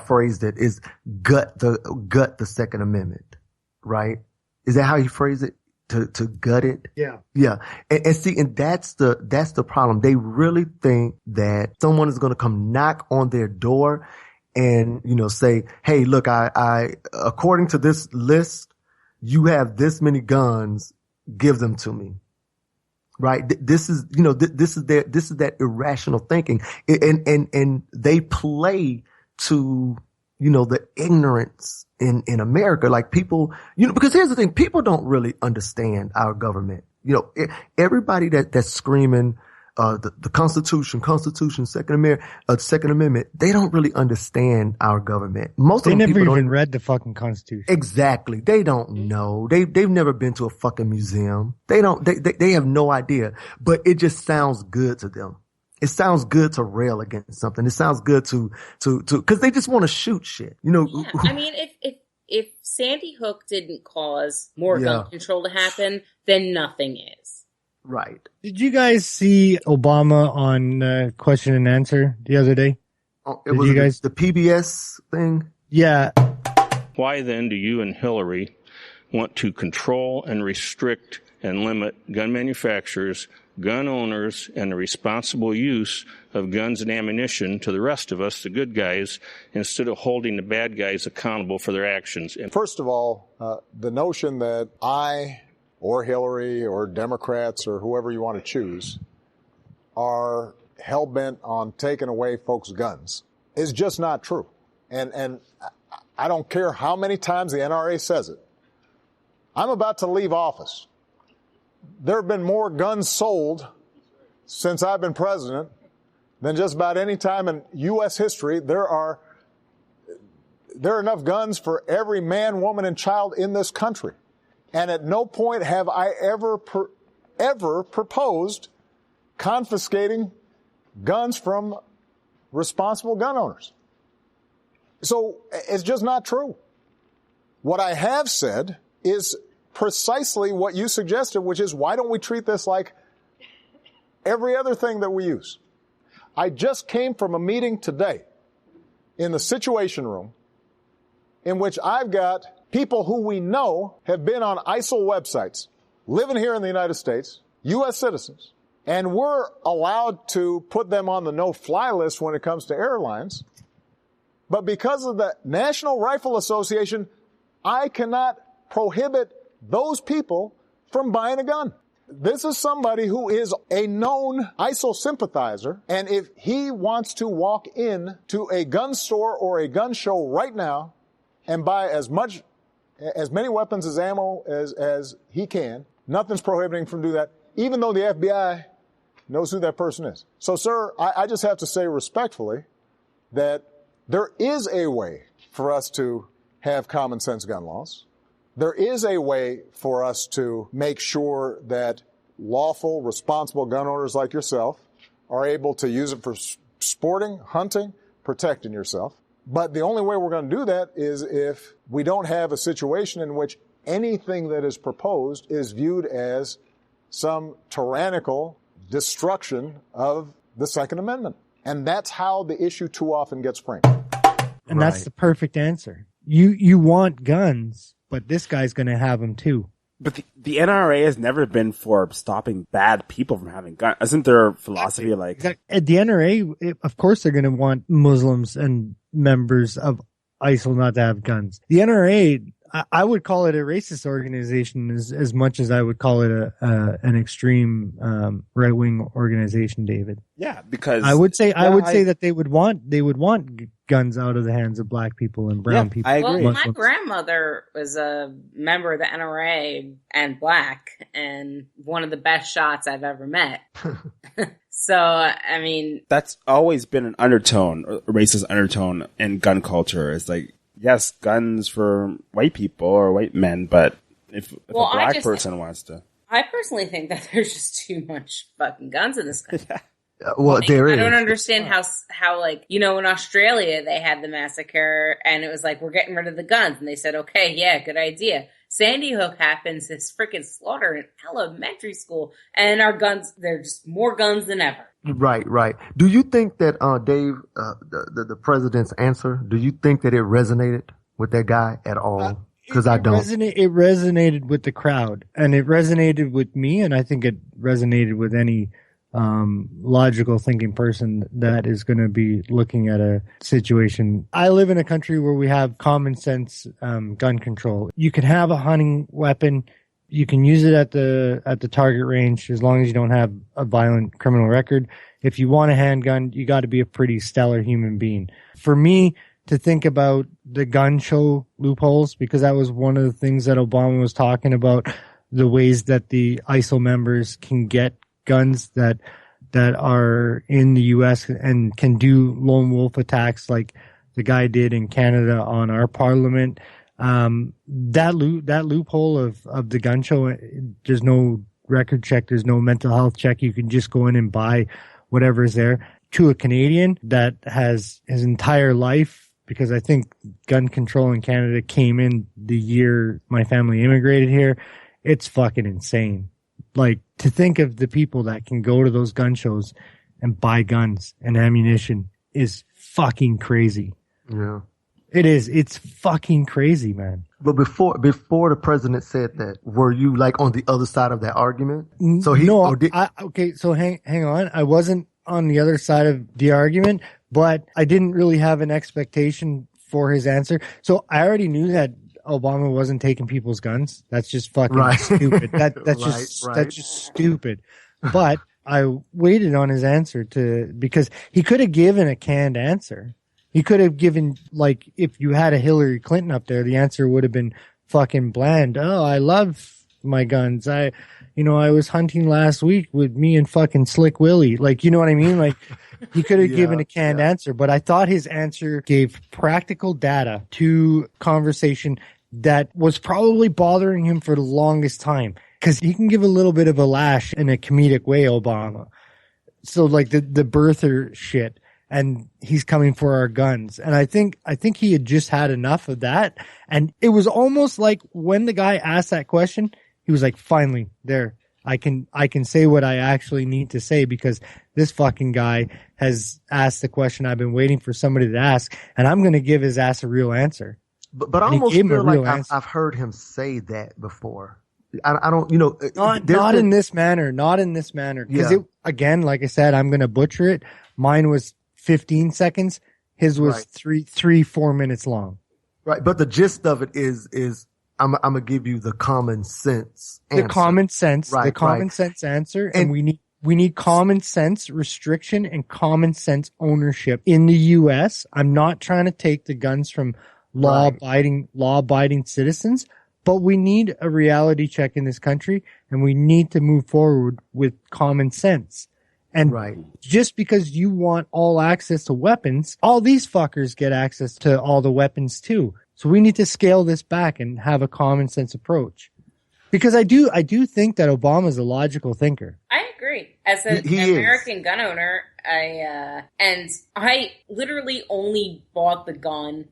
phrased it is gut the Second Amendment, right? Is that how he phrased it? To gut it? Yeah. And see, and that's the problem. They really think that someone is going to come knock on their door and, say, hey, look, I according to this list, you have this many guns, give them to me. Right. This is, you know, this is that irrational thinking. And they play to, you know, the ignorance in America. Like people, you know, because here's the thing, people don't really understand our government. You know, everybody that's screaming, the Constitution, Second Amendment, they don't really understand our government. Most of them never even read the fucking Constitution. Exactly. They don't know. They've never been to a fucking museum. They have no idea, but it just sounds good to them. It sounds good to rail against something. It sounds good to cause they just want to shoot shit. You know? Yeah. I mean, if Sandy Hook didn't cause more gun control to happen, then nothing is. Right. Did you guys see Obama on Question and Answer the other day? Oh, it was the PBS thing? Yeah. Why then do you and Hillary want to control and restrict and limit gun manufacturers, gun owners, and the responsible use of guns and ammunition to the rest of us, the good guys, instead of holding the bad guys accountable for their actions? First of all, the notion that I or Hillary or Democrats or whoever you want to choose are hell-bent on taking away folks' guns is just not true. And I don't care how many times the NRA says it. I'm about to leave office. There have been more guns sold since I've been president than just about any time in U.S. history. There are enough guns for every man, woman, and child in this country. And at no point have I ever proposed confiscating guns from responsible gun owners. So it's just not true. What I have said is precisely what you suggested, which is why don't we treat this like every other thing that we use? I just came from a meeting today in the Situation Room in which I've got people who we know have been on ISIL websites, living here in the United States, U.S. citizens, and we're allowed to put them on the no-fly list when it comes to airlines. But because of the National Rifle Association, I cannot prohibit those people from buying a gun. This is somebody who is a known ISIL sympathizer, and if he wants to walk in to a gun store or a gun show right now and buy as many weapons as ammo as he can, nothing's prohibiting him from doing that, even though the FBI knows who that person is. So, sir, I just have to say respectfully that there is a way for us to have common sense gun laws. There is a way for us to make sure that lawful, responsible gun owners like yourself are able to use it for sporting, hunting, protecting yourself. But the only way we're going to do that is if we don't have a situation in which anything that is proposed is viewed as some tyrannical destruction of the Second Amendment. And that's how the issue too often gets framed. And that's the perfect answer. You want guns, but this guy's going to have them too. But the NRA has never been for stopping bad people from having guns. Isn't their philosophy like... At the NRA, of course they're going to want Muslims and members of ISIL not to have guns. The NRA, I would call it a racist organization as much as I would call it an extreme right-wing organization, David. Yeah, because... I would say that they would want guns out of the hands of black people and brown people. I agree. Well, my grandmother was a member of the NRA and black, and one of the best shots I've ever met. So, I mean... That's always been an undertone, a racist undertone in gun culture. It's like, yes, guns for white people or white men, but if a black person wants to... I personally think that there's just too much fucking guns in this country. Well, there is. I don't understand how like, you know, in Australia they had the massacre and it was like, we're getting rid of the guns. And they said, okay, yeah, good idea. Sandy Hook happens, this freaking slaughter in elementary school. And our guns, they're just more guns than ever. Right. Do you think that, Dave, the president's answer, do you think that it resonated with that guy at all? Because I don't. It resonated with the crowd, and it resonated with me, and I think it resonated with any logical thinking person that is going to be looking at a situation. I live in a country where we have common sense gun control. You can have a hunting weapon. You can use it at the target range as long as you don't have a violent criminal record. If you want a handgun, you got to be a pretty stellar human being. For me to think about the gun show loopholes, because that was one of the things that Obama was talking about, the ways that the ISIL members can get guns that are in the U.S. and can do lone wolf attacks like the guy did in Canada on our parliament. That loophole of the gun show, there's no record check, there's no mental health check. You can just go in and buy whatever's there. To a Canadian that has his entire life, because I think gun control in Canada came in the year my family immigrated here, it's fucking insane. Like, to think of the people that can go to those gun shows and buy guns and ammunition is fucking crazy. Yeah. It is. It's fucking crazy, man. But before the president said that, were you like on the other side of that argument? So okay. So hang on. I wasn't on the other side of the argument, but I didn't really have an expectation for his answer. So I already knew that Obama wasn't taking people's guns. That's just fucking stupid. That's just stupid. But I waited on his answer because he could have given a canned answer. He could have given, like, if you had a Hillary Clinton up there, the answer would have been fucking bland. Oh, I love my guns. I was hunting last week with me and fucking Slick Willie. Like, you know what I mean? Like, he could have given a canned answer, but I thought his answer gave practical data to conversation that was probably bothering him for the longest time. Cause he can give a little bit of a lash in a comedic way, Obama. So like the birther shit, and he's coming for our guns. And I think he had just had enough of that. And it was almost like when the guy asked that question, he was like, finally, there, I can say what I actually need to say, because this fucking guy has asked the question I've been waiting for somebody to ask, and I'm going to give his ass a real answer. But I almost feel like I've heard him say that before. I don't, not in this manner, Because again, like I said, I'm going to butcher it. Mine was 15 seconds. His was 4 minutes long. Right. But the gist of it is I'm going to give you the common sense answer. The common sense answer. And we need common sense restriction and common sense ownership in the U.S. I'm not trying to take the guns from law-abiding citizens, but we need a reality check in this country, and we need to move forward with common sense. And just because you want all access to weapons, all these fuckers get access to all the weapons too. So we need to scale this back and have a common sense approach. Because I do think that Obama's a logical thinker. I agree. As an American gun owner, I literally only bought the gun,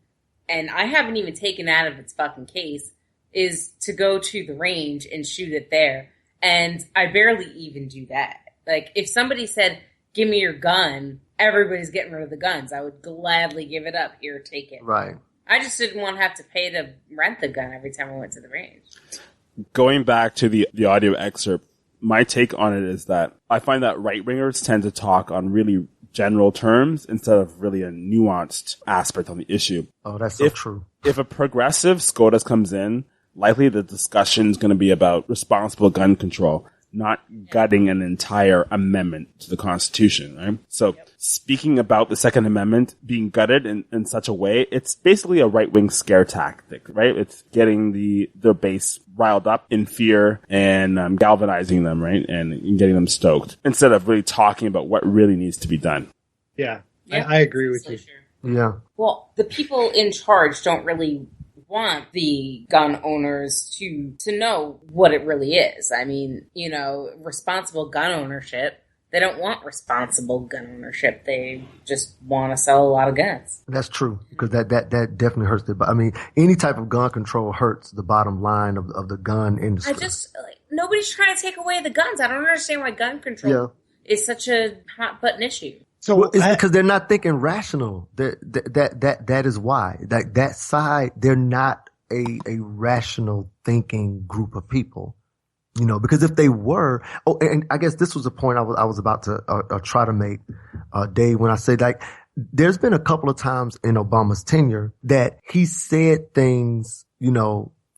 and I haven't even taken it out of its fucking case, is to go to the range and shoot it there. And I barely even do that. Like, if somebody said, give me your gun, everybody's getting rid of the guns. I would gladly give it up. Here, take it. Right. I just didn't want to have to pay to rent the gun every time I went to the range. Going back to the audio excerpt, my take on it is that I find that right-wingers tend to talk on really general terms instead of really a nuanced aspect on the issue. Oh, that's so true. If a progressive SCOTUS comes in, likely the discussion is going to be about responsible gun control, not gutting an entire amendment to the Constitution, right? So speaking about the Second Amendment being gutted in such a way, it's basically a right-wing scare tactic, right? It's getting their base riled up in fear and galvanizing them, right? And getting them stoked instead of really talking about what really needs to be done. Yeah, I agree with you. Sure. Yeah. Well, the people in charge don't really want the gun owners to know what it really is. I mean, responsible gun ownership. They don't want responsible gun ownership. They just want to sell a lot of guns. That's true, because that definitely hurts I mean, any type of gun control hurts the bottom line of the gun industry. Nobody's trying to take away the guns. I don't understand why gun control is such a hot button issue. So it's because they're not thinking rational. That is why. Like, that side, they're not a rational thinking group of people. Because if they were, and I guess this was a point I was about to try to make, Dave, when I said, like, there's been a couple of times in Obama's tenure that he said things,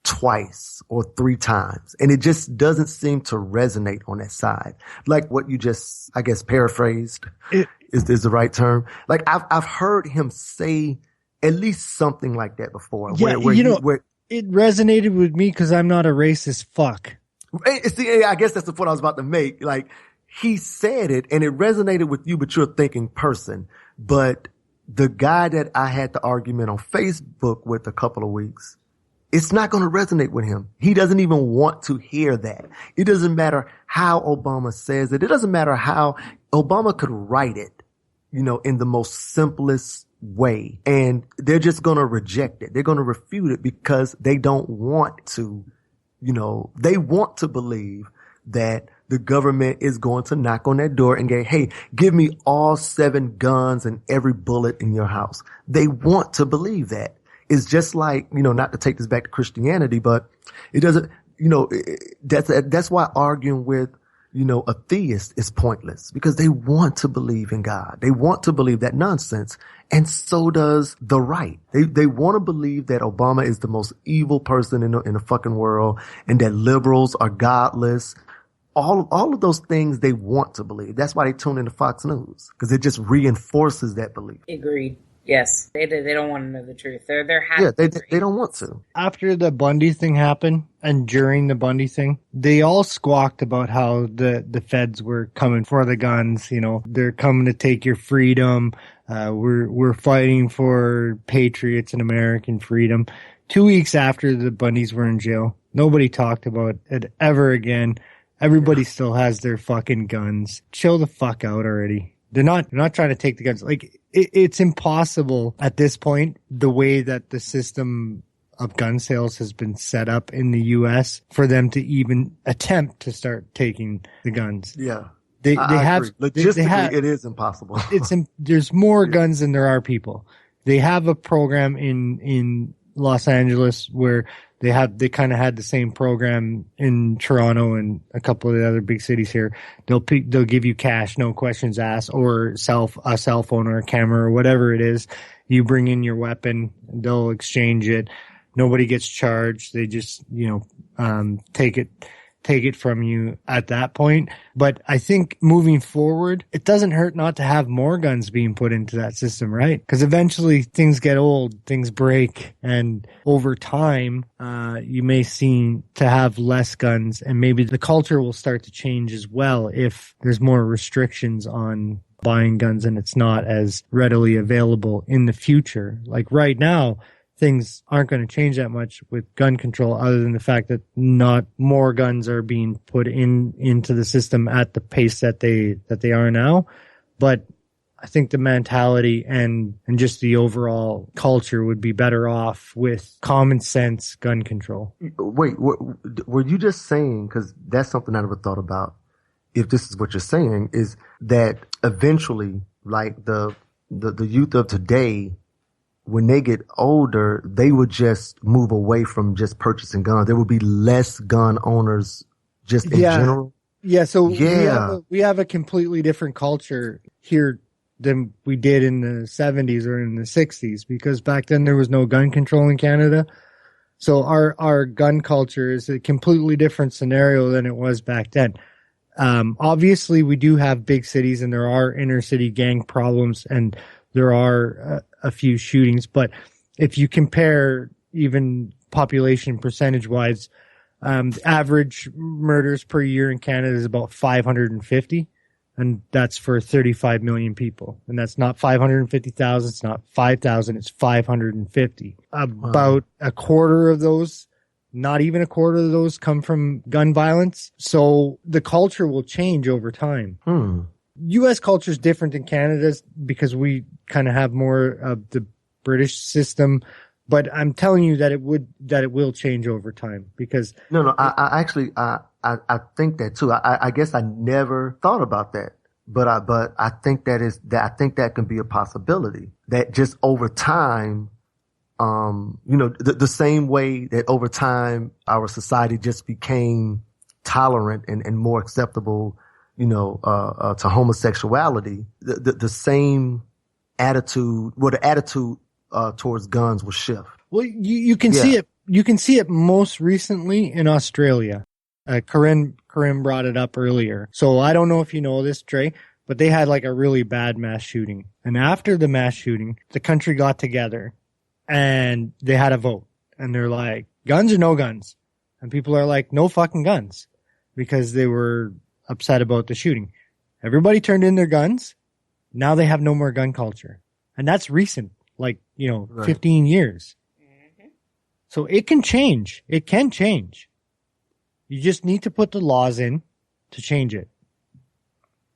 twice or three times, and it just doesn't seem to resonate on that side. Like what you just, I guess, paraphrased is the right term. Like I've heard him say at least something like that before. Yeah, where it resonated with me because I'm not a racist fuck. See, I guess that's the point I was about to make. Like, he said it and it resonated with you, but you're a thinking person. But the guy that I had the argument on Facebook with a couple of weeks, it's not going to resonate with him. He doesn't even want to hear that. It doesn't matter how Obama says it. It doesn't matter how Obama could write it, in the most simplest way. And they're just going to reject it. They're going to refute it because they don't want to. They want to believe that the government is going to knock on that door and go, hey, give me all 7 guns and every bullet in your house. They want to believe that. It's just like, not to take this back to Christianity, but it doesn't, that's why arguing with, a theist is pointless, because they want to believe in God. They want to believe that nonsense. And so does the right. They want to believe that Obama is the most evil person in the fucking world, and that liberals are godless. All of those things they want to believe. That's why they tune into Fox News, because it just reinforces that belief. Agreed. Yes, they don't want to know the truth. They're happy. Yeah, they don't want to. After the Bundy thing happened, and during the Bundy thing, they all squawked about how the feds were coming for the guns. They're coming to take your freedom. We're fighting for patriots and American freedom. 2 weeks after the Bundys were in jail, nobody talked about it ever again. Everybody still has their fucking guns. Chill the fuck out already. They're not trying to take the guns. Like, it's impossible at this point, the way that the system of gun sales has been set up in the U.S., for them to even attempt to start taking the guns. Yeah. They have agree. Logistically, it is impossible. There's more guns than there are people. They have a program in Los Angeles where they kind of had the same program in Toronto and a couple of the other big cities here. They'll give you cash, no questions asked, or a cell phone or a camera or whatever it is. You bring in your weapon, they'll exchange it. Nobody gets charged. They just, take it from you at that point. But I think moving forward, it doesn't hurt not to have more guns being put into that system, right? Because eventually things get old, things break, and over time, you may seem to have less guns, and maybe the culture will start to change as well if there's more restrictions on buying guns and it's not as readily available in the future. Like right now, things aren't going to change that much with gun control, other than the fact that not more guns are being put into the system at the pace that they are now. But I think the mentality and just the overall culture would be better off with common sense gun control. Wait, were you just saying, because that's something I never thought about, if this is what you're saying, is that eventually, like the youth of today, when they get older, they would just move away from just purchasing guns. There would be less gun owners just in general. Yeah. So we have a completely different culture here than we did in the 70s or in the 60s, because back then there was no gun control in Canada. So our gun culture is a completely different scenario than it was back then. Obviously we do have big cities and there are inner city gang problems and there are a few shootings, but if you compare even population percentage wise, average murders per year in Canada is about 550, and that's for 35 million people. And that's not 550,000, it's not 5,000, it's 550. About a quarter of those, not even a quarter of those, come from gun violence. So the culture will change over time. U.S. culture is different than Canada's because we kind of have more of the British system, but I'm telling you that it will change over time because I actually think that too. I guess I never thought about that, but I think that can be a possibility, that just over time, the same way that over time our society just became tolerant and more acceptable, to homosexuality, the same attitude, the attitude towards guns will shift. Well, you can see it. You can see it most recently in Australia. Corinne brought it up earlier. So I don't know if you know this, Drey, but they had like a really bad mass shooting. And after the mass shooting, the country got together and they had a vote. And they're like, guns or no guns? And people are like, no fucking guns, because they were upset about the shooting. Everybody turned in their guns. Now they have no more gun culture. And that's recent, like, 15 years. So it can change. It can change. You just need to put the laws in to change it.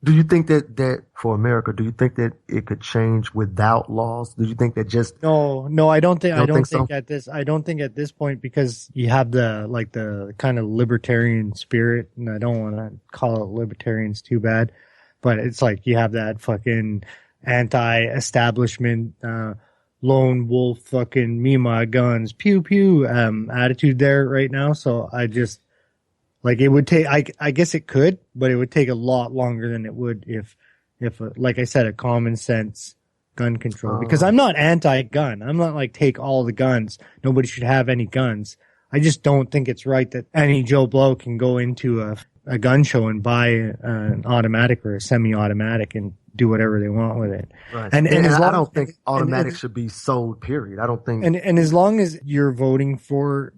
Do you think that for America, do you think that it could change without laws? Do you think that just No, I don't think I don't think at this point, because you have the kind of libertarian spirit, and I don't want to call it libertarians too bad, but it's like you have that fucking anti-establishment lone wolf fucking me my guns pew pew attitude there right now. So I just it would take, I guess it could, but it would take a lot longer than it would if like I said, a common sense gun control, because I'm not anti-gun. I'm not like take all the guns. Nobody should have any guns. I just don't think it's right that any Joe Blow can go into a gun show and buy an automatic or a semi-automatic and do whatever they want with it. Right. And I don't think automatic should be sold, period. I don't think. And as long as you're voting for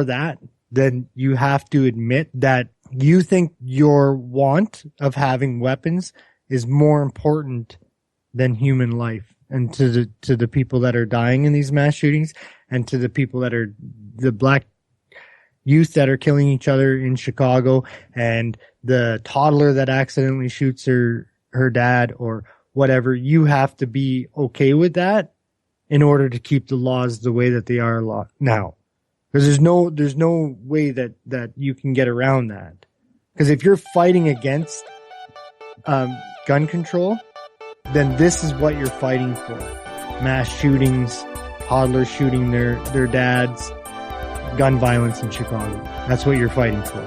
that, then you have to admit that you think your want of having weapons is more important than human life. And to the people that are dying in these mass shootings, and to the people that are the black youth that are killing each other in Chicago, and the toddler that accidentally shoots her dad or whatever, you have to be okay with that in order to keep the laws the way that they are now. Because there's no way that you can get around that. Because if you're fighting against gun control, then this is what you're fighting for. Mass shootings, toddlers shooting their dads, gun violence in Chicago. That's what you're fighting for.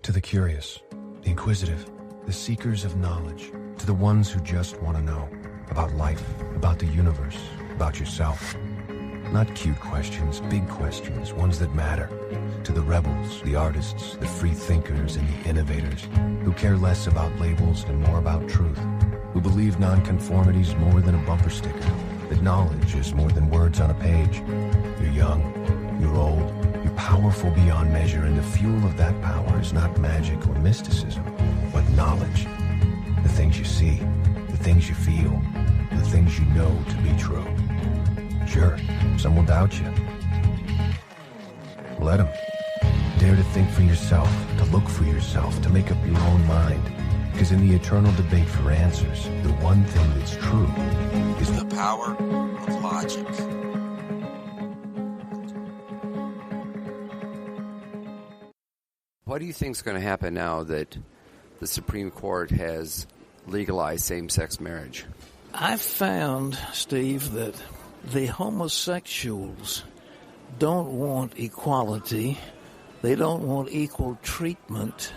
To the curious, the inquisitive, the seekers of knowledge, to the ones who just want to know about life, about the universe, about yourself. Not cute questions, big questions, ones that matter. To the rebels, the artists, the free thinkers, and the innovators who care less about labels and more about truth, who believe nonconformity's more than a bumper sticker, that knowledge is more than words on a page. You're young, you're old, you're powerful beyond measure, and the fuel of that power is not magic or mysticism, but knowledge. The things you see, the things you feel, the things you know to be true. Sure, some will doubt you. Let them. Dare to think for yourself, to look for yourself, to make up your own mind. Because in the eternal debate for answers, the one thing that's true is the power of logic. What do you think is going to happen now that the Supreme Court has legalized same-sex marriage? I've found, Steve, that the homosexuals don't want equality. They don't want equal treatment.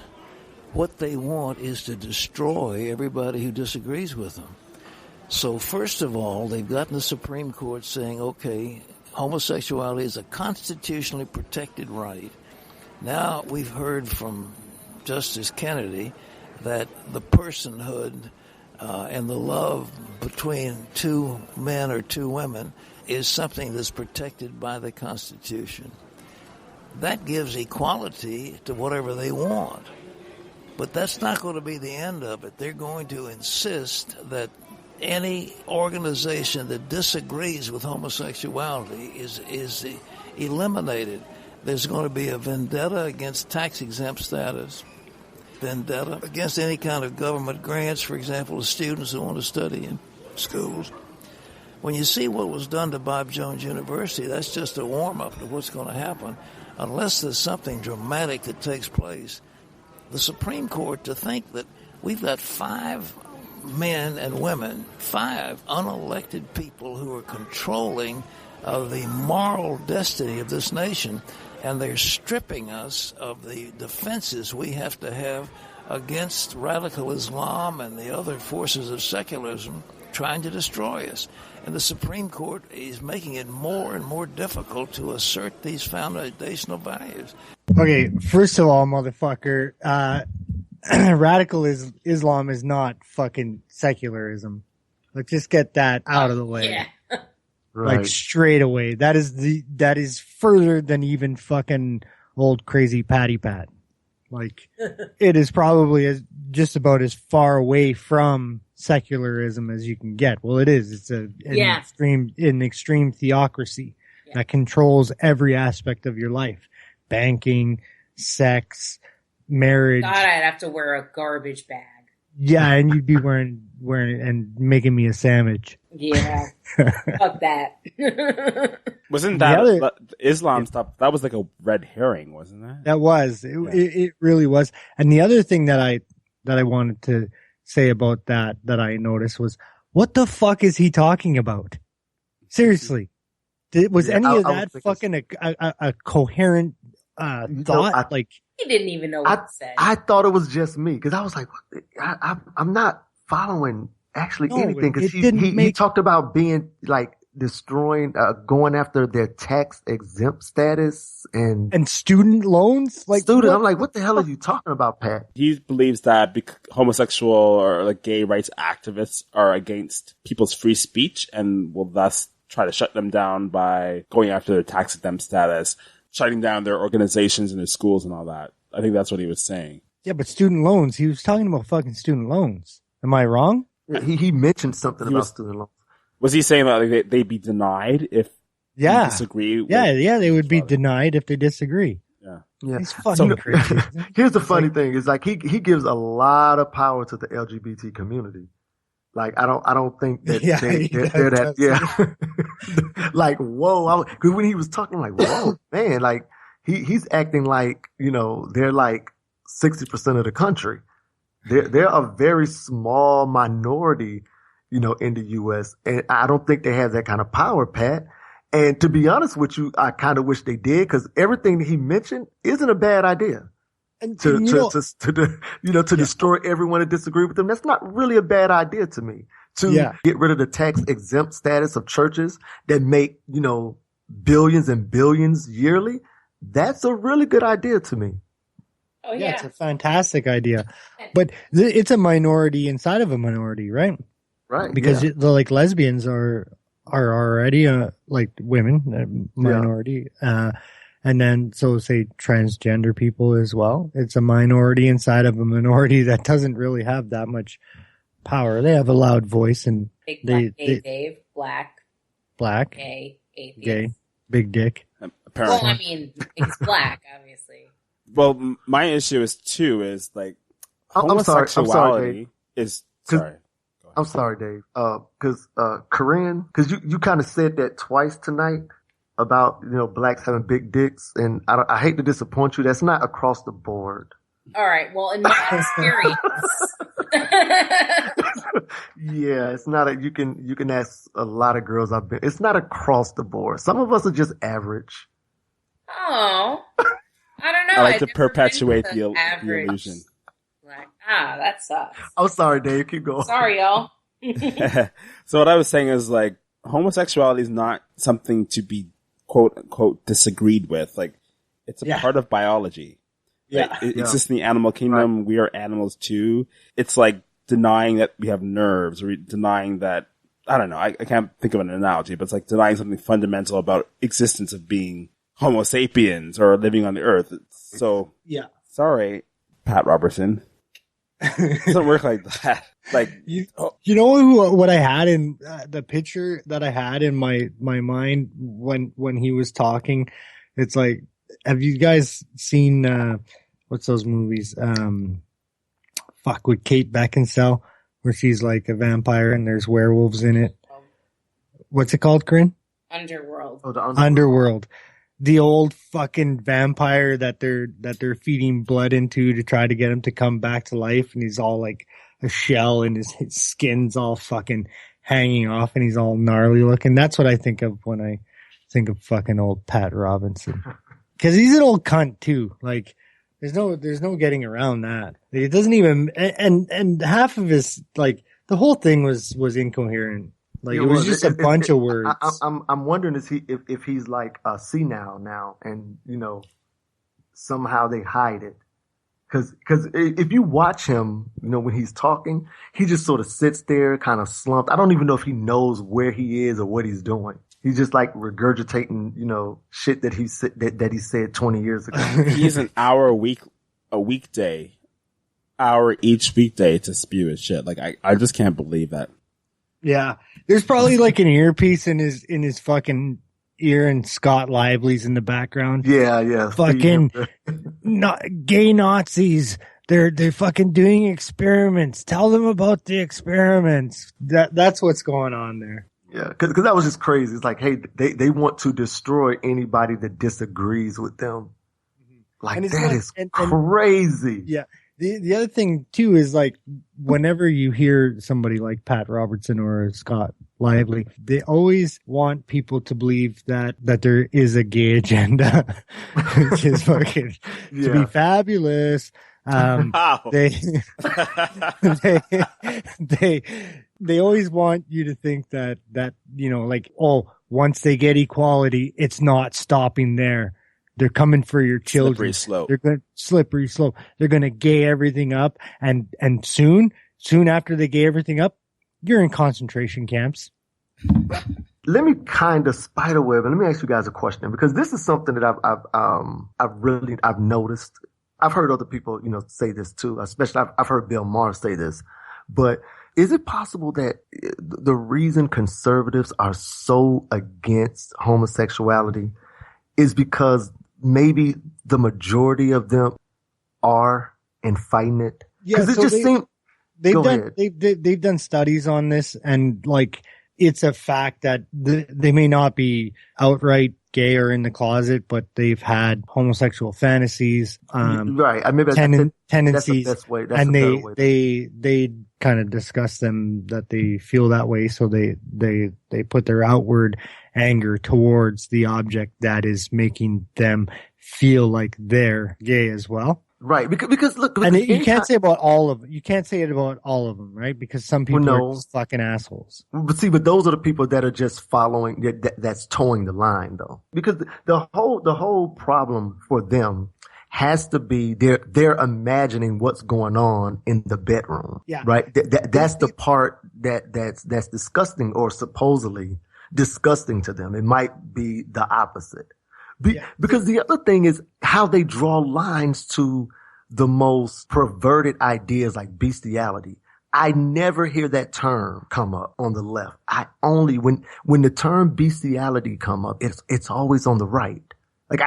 What they want is to destroy everybody who disagrees with them. So first of all, they've gotten the Supreme Court saying, okay, homosexuality is a constitutionally protected right. Now we've heard from Justice Kennedy that the personhood and the love between two men or two women is something that's protected by the Constitution. That gives equality to whatever they want. But that's not going to be the end of it. They're going to insist that any organization that disagrees with homosexuality is eliminated. There's going to be a vendetta against tax-exempt status, vendetta against any kind of government grants, for example, to students who want to study in schools. When you see what was done to Bob Jones University, that's just a warm-up to what's going to happen. Unless there's something dramatic that takes place, the Supreme Court, to think that we've got 5 men and women, 5 unelected people who are controlling of the moral destiny of this nation, and they're stripping us of the defenses we have to have against radical Islam and the other forces of secularism trying to destroy us. And the Supreme Court is making it more and more difficult to assert these foundational values. Okay, first of all, motherfucker, radical Islam is not fucking secularism. Let's just get that out of the way. Yeah. Like straight away. That is further than even fucking old crazy Patty Pat. Like, it is probably just about as far away from secularism as you can get. Well, it is. It's an extreme theocracy that controls every aspect of your life. Banking, sex, marriage. God, I'd have to wear a garbage bag. Yeah, and you'd be wearing and making me a sandwich. Yeah. Fuck that. Wasn't that Islam stuff? That was like a red herring, wasn't that? That was. It really was. And the other thing that I wanted to say about that I noticed was, what the fuck is he talking about? Seriously. Was any of that fucking a coherent thought? He didn't even know what he said. I thought it was just me, because I was like, I'm not following actually anything, because he talked about being like destroying, going after their tax exempt status and student loans. I'm like, what the hell are you talking about, Pat? He believes that homosexual or like gay rights activists are against people's free speech and will thus try to shut them down by going after their tax exempt status, shutting down their organizations and their schools and all that. I think that's what he was saying. Yeah, but student loans. He was talking about fucking student loans. Am I wrong? He mentioned something about student loans. Was he saying that they'd be denied if they disagree? They would be denied if they disagree. Yeah. He's fucking crazy. Here's the funny thing: is like he gives a lot of power to the LGBT community. Like I don't think that they're that. Like whoa, because when he was talking, I'm like whoa, man, like he's acting like they're like 60% of the country. They're a very small minority, in the U.S. And I don't think they have that kind of power, Pat. And to be honest with you, I kind of wish they did, because everything that he mentioned isn't a bad idea. And to destroy everyone that disagree with them, that's not really a bad idea to me. To get rid of the tax exempt status of churches that make, billions and billions yearly, that's a really good idea to me. Oh yeah, it's a fantastic idea, but it's a minority inside of a minority, right? Right. Because lesbians are already like women, minority, and then say transgender people as well. It's a minority inside of a minority that doesn't really have that much power. They have a loud voice and big black, gay, Dave, black, gay, atheist, gay, big dick. Apparently. Well, I mean, he's black, obviously. Well, my issue is like homosexuality is. Sorry. I'm sorry, Dave. Because Corinne, because you kind of said that twice tonight about blacks having big dicks, and I hate to disappoint you. That's not across the board. All right. Well, in my experience, it's not. You can ask a lot of girls I've been. It's not across the board. Some of us are just average. Oh. I don't know. I like to perpetuate the illusion. That sucks. I'm sorry, Dave. Keep going. Sorry, y'all. So what I was saying is like homosexuality is not something to be quote unquote disagreed with. Like it's a part of biology. Yeah. It exists in the animal kingdom. Right. We are animals too. It's like denying that we have nerves, or denying that, I don't know. I can't think of an analogy, but it's like denying something fundamental about existence of being Homo sapiens or living on the earth. So, sorry, Pat Robertson. It doesn't work like that. Like, what I had in the picture that I had in my mind when he was talking, it's like, have you guys seen, what's those movies? With Kate Beckinsale, where she's like a vampire and there's werewolves in it. What's it called, Corinne? Underworld. Oh, the Underworld. The old fucking vampire that they're feeding blood into to try to get him to come back to life, and he's all like a shell and his skin's all fucking hanging off and he's all gnarly looking. That's what I think of when I think of fucking old Pat Robertson. Cause he's an old cunt too. Like, there's no getting around that. It doesn't even, and half of his, like, the whole thing was incoherent. Like, it was just a bunch of words. I'm wondering if he's like senile now, and somehow they hide it. Cause if you watch him, when he's talking, he just sort of sits there, kind of slumped. I don't even know if he knows where he is or what he's doing. He's just like regurgitating, shit that he said 20 years ago. He's an hour a weekday, hour each weekday to spew his shit. Like, I just can't believe that. Yeah. There's probably like an earpiece in his fucking ear, and Scott Lively's in the background. Yeah. Fucking gay Nazis. They're fucking doing experiments. Tell them about the experiments. That's what's going on there. Yeah, because that was just crazy. It's like, hey, they want to destroy anybody that disagrees with them. Like, that is crazy. Yeah. The other thing too is, like, whenever you hear somebody like Pat Robertson or Scott Lively, they always want people to believe that there is a gay agenda, which is fucking to be fabulous. They always want you to think that like, oh, once they get equality, it's not stopping there. They're coming for your children. Slippery slope. They're going slippery slope. They're going to gay everything up, and soon after they gay everything up, you're in concentration camps. Let me kind of spiderweb, and let me ask you guys a question, because this is something that I've noticed. I've heard other people, say this too. Especially, I've heard Bill Maher say this. But is it possible that the reason conservatives are so against homosexuality is because maybe the majority of them are and fighting it? Yeah, so they've done studies on this, and like, it's a fact that they may not be outright gay or in the closet, but they've had homosexual fantasies, right? I mean, tendencies, that's and they kind of discuss them, that they feel that way, so they put their outward anger towards the object that is making them feel like they're gay as well. Right, because look, and you can't say about all of them. You can't say it about all of them, right? Because some people are just fucking assholes. But those are the people that are just following, that's towing the line, though. Because the whole problem for them has to be they're imagining what's going on in the bedroom. Yeah. Right. That's the part that's disgusting, or supposedly disgusting to them. It might be the opposite. Because the other thing is how they draw lines to the most perverted ideas, like bestiality. I never hear that term come up on the left. I only, when the term bestiality come up, it's always on the right. Like,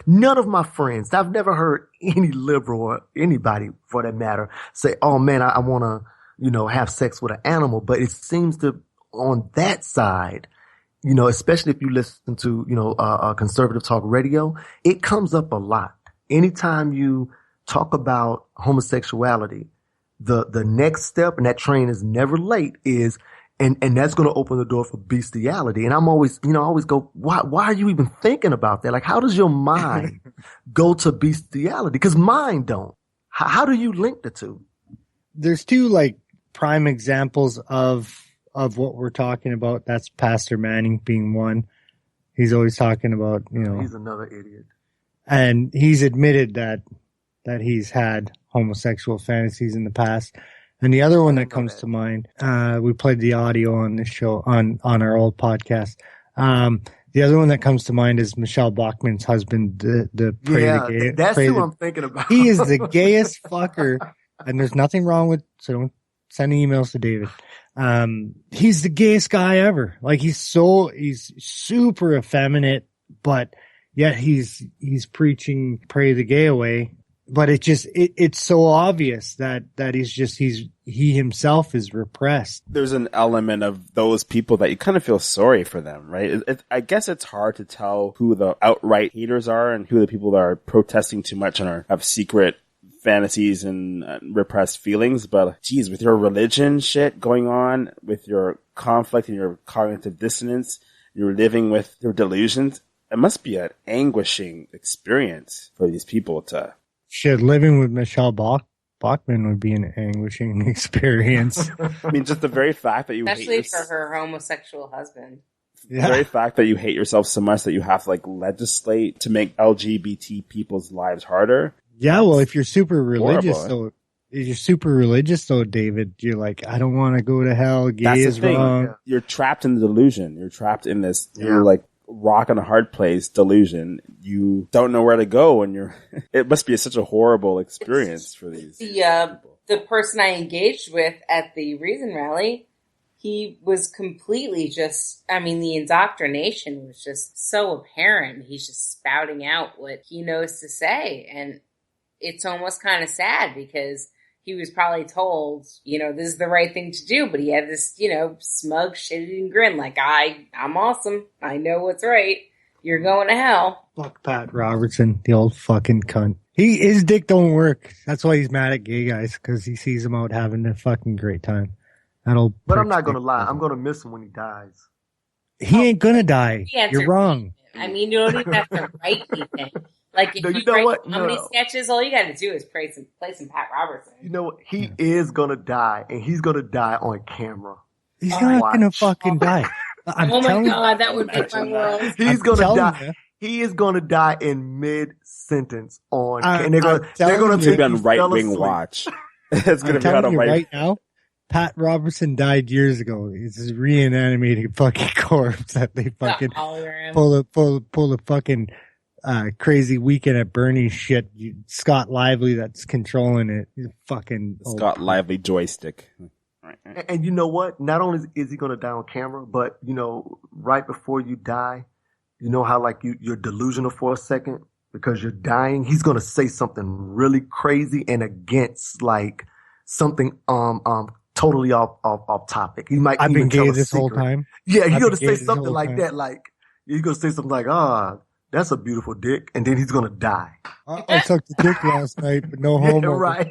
none of my friends, I've never heard any liberal or anybody for that matter say, oh man, I want to, have sex with an animal. But it seems to, on that side, especially if you listen to, conservative talk radio, it comes up a lot. Anytime you talk about homosexuality, the next step, and that train is never late, is, and that's going to open the door for bestiality. And I'm always, always go, why are you even thinking about that? Like, how does your mind go to bestiality? Because mine don't. How do you link the two? There's two, like, prime examples of what we're talking about. That's Pastor Manning being one. He's always talking about, he's another idiot. And he's admitted that he's had homosexual fantasies in the past. And the other one that comes to mind, we played the audio on this show, on our old podcast. The other one that comes to mind is Michelle Bachmann's husband, the Gay. That's who I'm thinking about. He is the gayest fucker, and there's nothing wrong with, so don't send emails to David. He's the gayest guy ever. Like, he's super effeminate, but yet he's preaching pray the gay away. But it's so obvious that he himself is repressed. There's an element of those people that you kind of feel sorry for them, right? I guess it's hard to tell who the outright haters are and who the people that are protesting too much and have secret fantasies and repressed feelings. But geez, with your religion shit going on, with your conflict and your cognitive dissonance, you're living with your delusions. It must be an anguishing experience for these people to... Shit, living with Michelle Bachmann would be an anguishing experience. I mean, just the very fact that you especially for her homosexual husband. The very fact that you hate yourself so much that you have to like legislate to make LGBT people's lives harder. Yeah, well, if you're super religious, though, David, you're like, I don't want to go to hell. Gay is wrong. Yeah. You're trapped in the delusion. You're trapped in this. You're like rock in a hard place delusion. You don't know where to go, and it must be such a horrible experience for these. The person I engaged with at the Reason Rally, he was completely the indoctrination was just so apparent. He's just spouting out what he knows to say. And it's almost kind of sad because he was probably told, this is the right thing to do. But he had this, smug, shit-eating grin like, I'm awesome. I know what's right. You're going to hell. Fuck Pat Robertson, the old fucking cunt. His dick don't work. That's why he's mad at gay guys, because he sees them out having a fucking great time. But I'm not going to lie. I'm going to miss him when he dies. He ain't going to die. You're wrong. I mean, you don't even have to write anything. Like, if you write comedy sketches, all you got to do is play some Pat Robertson. You know what? He is going to die, and he's going to die on camera. He's not going to fucking die. Oh my God, that would make my world. He's going to die. He is going to die in mid-sentence and they're going to be on right-wing watch. It's going to be on a right now. Pat Robertson died years ago. It's a reanimated fucking corpse that they fucking pull the fucking crazy Weekend at Bernie's shit. Scott Lively that's controlling it. Fucking Scott Lively joystick. And you know what? Not only is he going to die on camera, but right before you die, you know how like you're delusional for a second because you're dying. He's going to say something really crazy and against like something totally off topic. He might. I've been gay this whole time. Yeah, he's going to say something like that. Like you're going to say something like, that's a beautiful dick, and then he's going to die. I sucked the dick last night, but no homo. Yeah, right.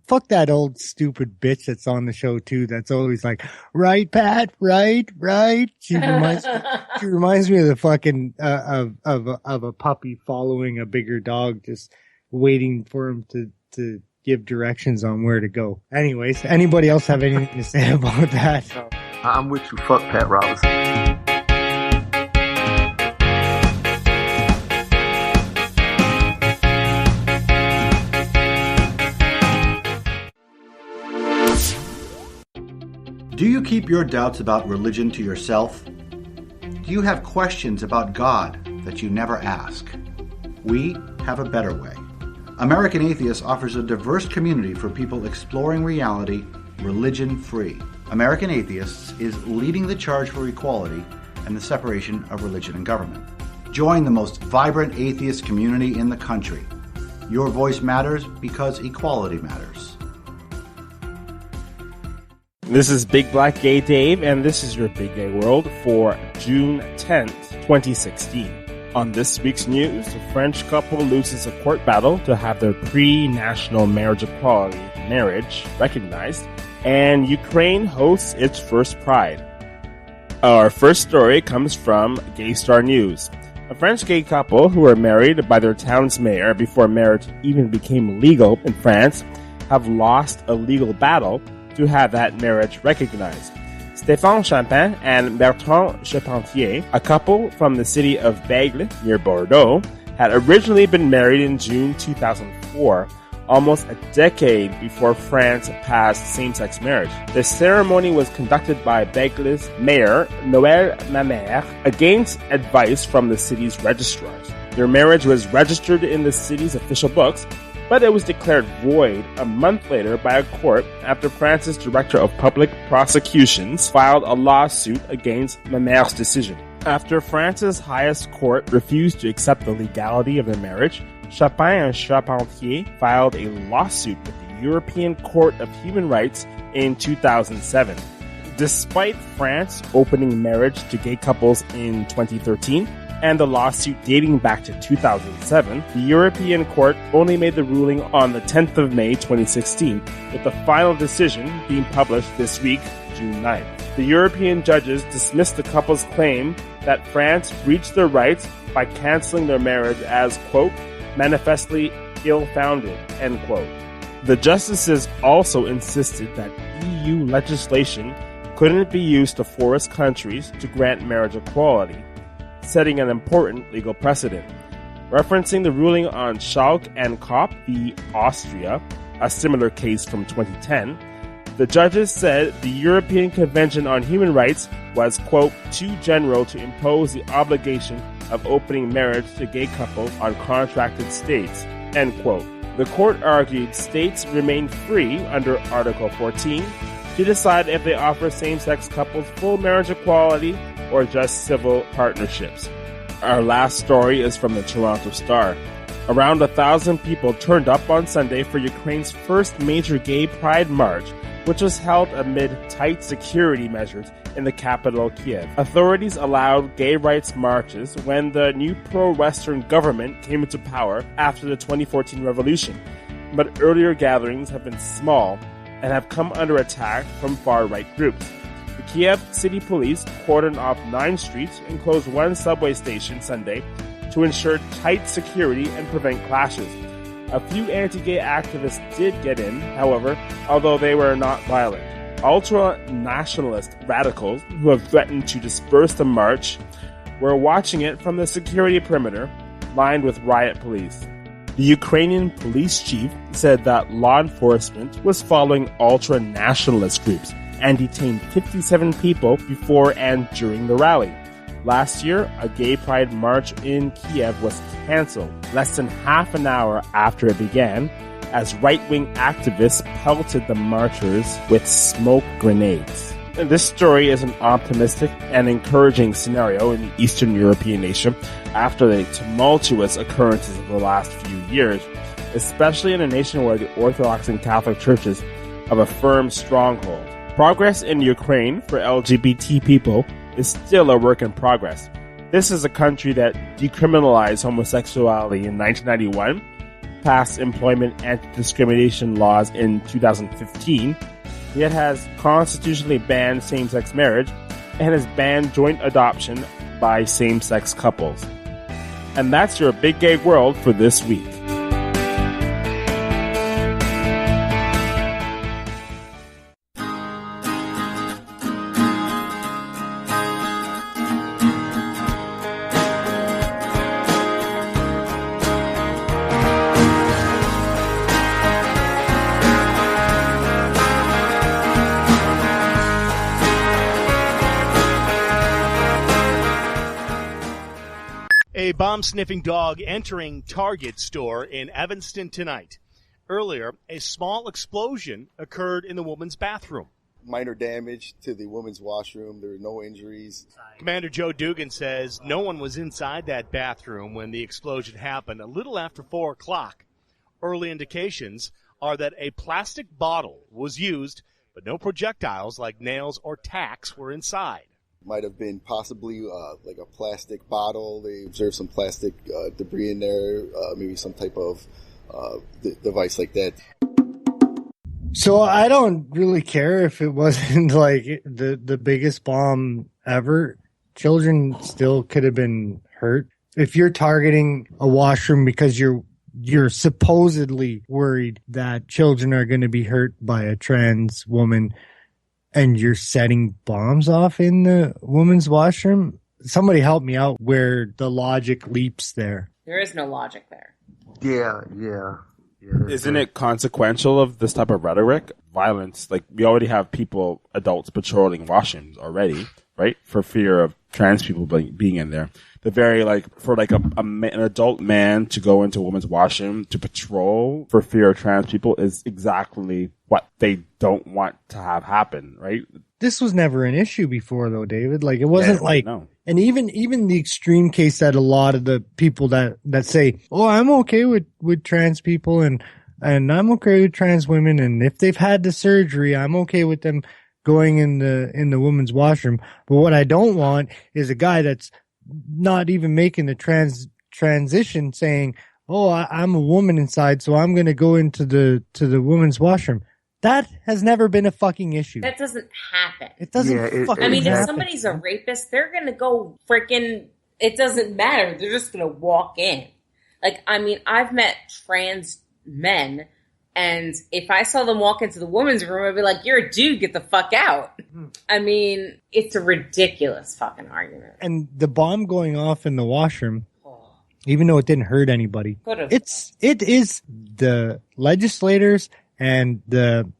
Fuck that old stupid bitch that's on the show too. That's always like, right, Pat, right. She reminds me of the fucking of a puppy following a bigger dog, just waiting for him to give directions on where to go. Anyways, anybody else have anything to say about that? I'm with you. Fuck Pat Robertson. Do you keep your doubts about religion to yourself? Do you have questions about God that you never ask? We have a better way. American Atheist offers a diverse community for people exploring reality religion-free. American Atheists is leading the charge for equality and the separation of religion and government. Join the most vibrant atheist community in the country. Your voice matters because equality matters. This is Big Black Gay Dave, and this is your Big Gay World for June 10th, 2016. On this week's news, a French couple loses a court battle to have their pre-national marriage equality marriage recognized, and Ukraine hosts its first Pride. Our first story comes from Gay Star News. A French gay couple who were married by their town's mayor before marriage even became legal in France have lost a legal battle to have that marriage recognized. Stéphane Champin and Bertrand Charpentier, a couple from the city of Bègle near Bordeaux, had originally been married in June 2004, almost a decade before France passed same-sex marriage. The ceremony was conducted by Bègle's mayor, Noël Mamère, against advice from the city's registrars. Their marriage was registered in the city's official books, but it was declared void a month later by a court after France's Director of Public Prosecutions filed a lawsuit against Mamère's decision. After France's highest court refused to accept the legality of their marriage, Champin and Charpentier filed a lawsuit with the European Court of Human Rights in 2007. Despite France opening marriage to gay couples in 2013, and the lawsuit dating back to 2007, the European Court only made the ruling on the 10th of May 2016, with the final decision being published this week, June 9th. The European judges dismissed the couple's claim that France breached their rights by canceling their marriage as, quote, manifestly ill-founded, end quote. The justices also insisted that EU legislation couldn't be used to force countries to grant marriage equality, setting an important legal precedent. Referencing the ruling on Schalk and Kopp v. Austria, a similar case from 2010, the judges said the European Convention on Human Rights was, quote, too general to impose the obligation of opening marriage to gay couples on contracted states, end quote. The court argued states remain free under Article 14 to decide if they offer same-sex couples full marriage equality or just civil partnerships. Our last story is from the Toronto Star. Around 1,000 people turned up on Sunday for Ukraine's first major gay pride march, which was held amid tight security measures in the capital, Kiev. Authorities allowed gay rights marches when the new pro-Western government came into power after the 2014 revolution, but earlier gatherings have been small and have come under attack from far-right groups. The Kiev City Police cordoned off 9 streets and closed 1 subway station Sunday to ensure tight security and prevent clashes. A few anti-gay activists did get in, however, although they were not violent. Ultra-nationalist radicals who have threatened to disperse the march were watching it from the security perimeter, lined with riot police. The Ukrainian police chief said that law enforcement was following ultra-nationalist groups and detained 57 people before and during the rally. Last year, a gay pride march in Kiev was canceled less than half an hour after it began, as right-wing activists pelted the marchers with smoke grenades. And this story is an optimistic and encouraging scenario in the Eastern European nation after the tumultuous occurrences of the last few years, especially in a nation where the Orthodox and Catholic churches have a firm stronghold. Progress in Ukraine for LGBT people is still a work in progress. This is a country that decriminalized homosexuality in 1991, passed employment anti-discrimination laws in 2015, yet has constitutionally banned same-sex marriage and has banned joint adoption by same-sex couples. And that's your Big Gay World for this week. A bomb-sniffing dog entering Target store in Evanston tonight. Earlier, a small explosion occurred in the woman's bathroom. Minor damage to the women's washroom. There were no injuries. Commander Joe Dugan says no one was inside that bathroom when the explosion happened a little after 4 o'clock. Early indications are that a plastic bottle was used, but no projectiles like nails or tacks were inside. Might have been possibly like a plastic bottle. They observed some plastic debris in there, maybe some type of device like that. So I don't really care if it wasn't like the biggest bomb ever. Children still could have been hurt. If you're targeting a washroom because you're supposedly worried that children are going to be hurt by a trans woman, and you're setting bombs off in the woman's washroom, somebody help me out where the logic leaps there. There is no logic there. Yeah. Isn't it consequential of this type of rhetoric? Violence, like we already have adults patrolling washrooms already, right? For fear of trans people being in there. The very an adult man to go into a woman's washroom to patrol for fear of trans people is exactly what they don't want to have happen, right? This was never an issue before, though, David. Like it wasn't and even the extreme case that a lot of the people that say, "Oh, I'm okay with trans people and I'm okay with trans women, and if they've had the surgery, I'm okay with them going in the woman's washroom." But what I don't want is a guy that's not even making the transition saying, "Oh, I'm a woman inside, so I'm going to go into the woman's washroom." That has never been a fucking issue. That doesn't happen. It doesn't fucking I mean, happen. if somebody's a rapist, they're going to go freaking, it doesn't matter. They're just going to walk in. Like, I mean, I've met trans men, and if I saw them walk into the women's room, I'd be like, you're a dude, get the fuck out. I mean, it's a ridiculous fucking argument. And the bomb going off in the washroom, even though it didn't hurt anybody, it is the legislators and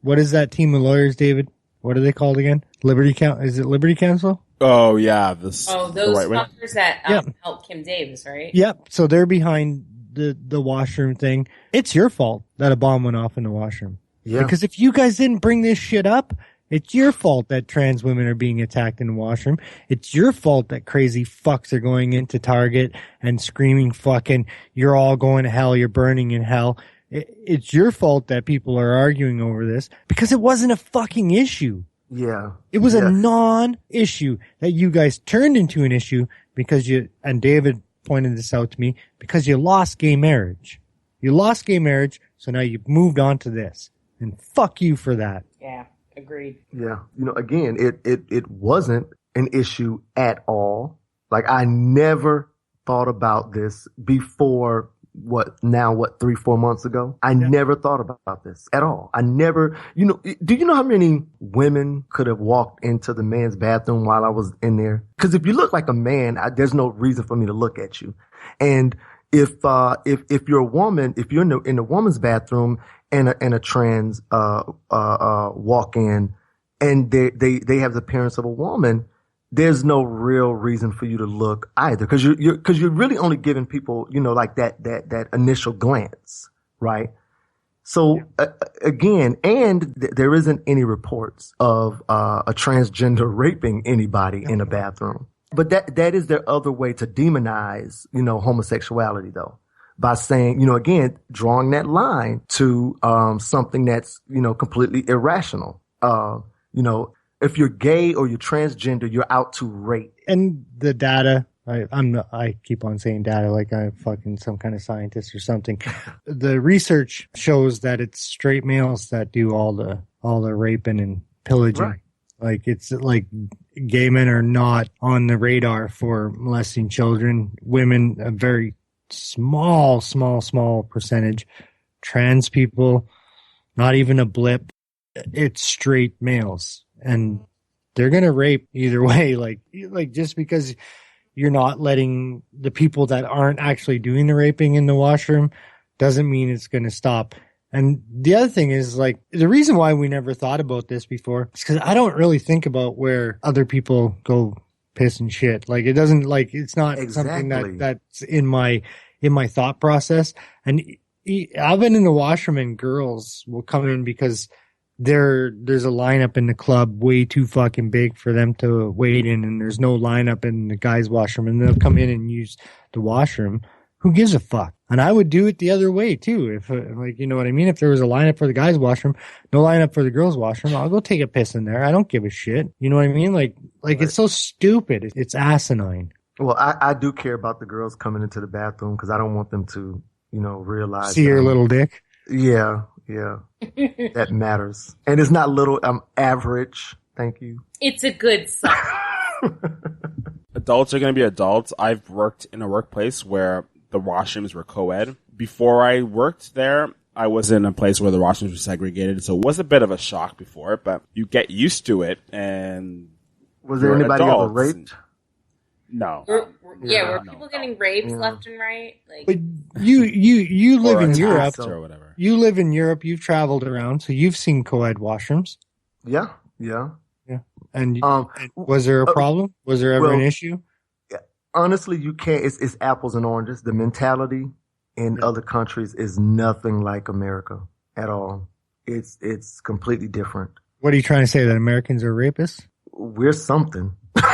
what is that team of lawyers, David? What are they called again? Is it Liberty Council? Oh, yeah. Those fuckers that helped Kim Davis, right? Yep. So they're behind the washroom thing. It's your fault that a bomb went off in the washroom. Yeah. Because if you guys didn't bring this shit up, it's your fault that trans women are being attacked in the washroom. It's your fault that crazy fucks are going into Target and screaming fucking, you're all going to hell, you're burning in hell. It's your fault that people are arguing over this because it wasn't a fucking issue. Yeah. It was a non-issue that you guys turned into an issue because and David pointed this out to me, because you lost gay marriage. You lost gay marriage, so now you've moved on to this. And fuck you for that. Yeah, agreed. Yeah. Again, it wasn't an issue at all. Like, I never thought about this before 3-4 months ago. I never thought about this at all. I never, do you know how many women could have walked into the man's bathroom while I was in there? Because if you look like a man, there's no reason for me to look at you. And if you're a woman, if you're in the woman's bathroom and a trans, walk in and they have the appearance of a woman, there's no real reason for you to look either, because you're really only giving people, like that initial glance, right? So again, and there isn't any reports of a transgender raping anybody in a bathroom. But that is their other way to demonize, homosexuality, though, by saying, again, drawing that line to something that's, completely irrational. If you're gay or you're transgender, you're out to rape. And the data, I keep on saying data like I'm fucking some kind of scientist or something. The research shows that it's straight males that do all the raping and pillaging. Right. Like, it's like gay men are not on the radar for molesting children. Women, a very small percentage. Trans people, not even a blip. It's straight males. And they're going to rape either way. Like just because you're not letting the people that aren't actually doing the raping in the washroom doesn't mean it's going to stop. And the other thing is, like, the reason why we never thought about this before is because I don't really think about where other people go piss and shit. Like, it doesn't, like, it's not something that's in my thought process. And I've been in the washroom and girls will come in because there's a lineup in the club way too fucking big for them to wait in, and there's no lineup in the guys' washroom, and they'll come in and use the washroom. Who gives a fuck? And I would do it the other way too. If like, you know what I mean? If there was a lineup for the guys' washroom, no lineup for the girls' washroom, I'll go take a piss in there. I don't give a shit. You know what I mean? Like right. It's so stupid. It's asinine. Well, I do care about the girls coming into the bathroom because I don't want them to, realize. See your little dick? Yeah. That matters. And it's not little, I'm average. Thank you. It's a good sign. Adults are going to be adults. I've worked in a workplace where the washrooms were co-ed. Before I worked there, I was in a place where the washrooms were segregated. So it was a bit of a shock before, but you get used to it. And was there anybody ever raped? No. Were people getting raped left and right? Like, but you live in Europe or whatever. You live in Europe. You've traveled around, so you've seen co-ed washrooms. Yeah. And was there a problem? Was there ever an issue? Honestly, you can't. It's apples and oranges. The mentality in other countries is nothing like America at all. It's completely different. What are you trying to say? That Americans are rapists? We're something. Wait,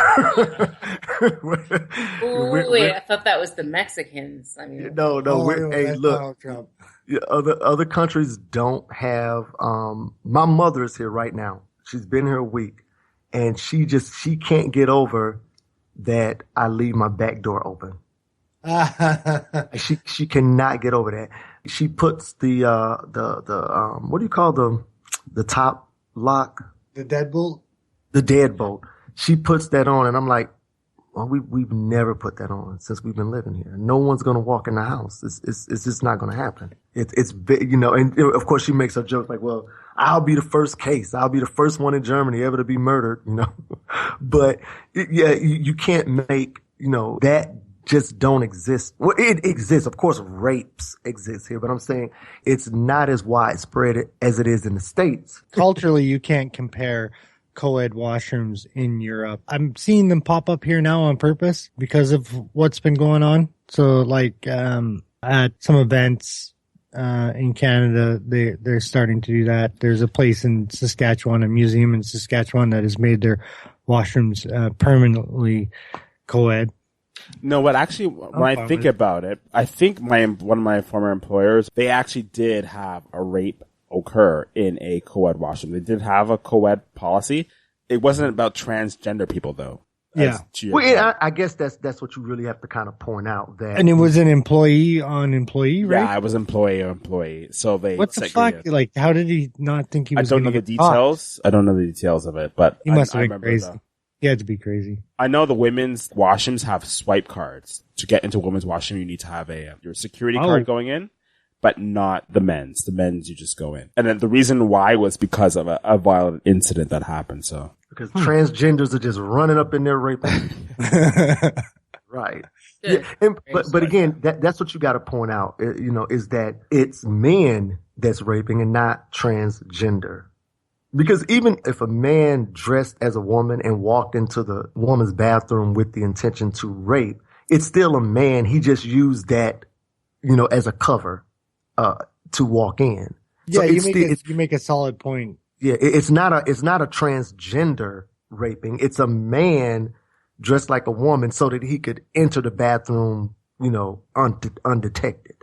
I thought that was the Mexicans. I mean, no. Hey, look. Other countries don't have. My mother is here right now. She's been here a week, and she can't get over that I leave my back door open. She cannot get over that. She puts the what do you call the top lock. The deadbolt? The deadbolt. She puts that on and I'm like, well, we've never put that on since we've been living here. No one's going to walk in the house. It's just not going to happen. It's big, and of course she makes her joke like, well, I'll be the first case. I'll be the first one in Germany ever to be murdered, but you can't make, that just don't exist. Well, it exists. Of course, rapes exist here, but I'm saying it's not as widespread as it is in the States. Culturally, you can't compare co-ed washrooms in Europe. I'm seeing them pop up here now on purpose because of what's been going on. So like, at some events, in Canada, they're starting to do that. There's a place in Saskatchewan, a museum in Saskatchewan that has made their washrooms, permanently co-ed. No, but actually, when I think about it, I think one of my former employers, they actually did have a rape occur in a co-ed washroom. They did have a co-ed policy. It wasn't about transgender people, though. Yeah. Well, I guess that's what you really have to kind of point out. That, and it was an employee on employee, right? Yeah, it was employee. So they. What the fuck? Like, how did he not think he was? I don't know the details. I don't know the details of it, but he must have been crazy. He had to be crazy. I know the women's washrooms have swipe cards. To get into women's washroom, you need to have your security card going in. But not the men's. The men's, you just go in. And then the reason why was because of a violent incident that happened, so. Because transgenders are just running up in there raping. Right. Yeah. But again, that's what you got to point out, is that it's men that's raping and not transgender. Because even if a man dressed as a woman and walked into the woman's bathroom with the intention to rape, it's still a man. He just used that, as a cover. To walk in. Yeah, so you make a solid point. Yeah, it's not a transgender raping. It's a man dressed like a woman so that he could enter the bathroom, undetected.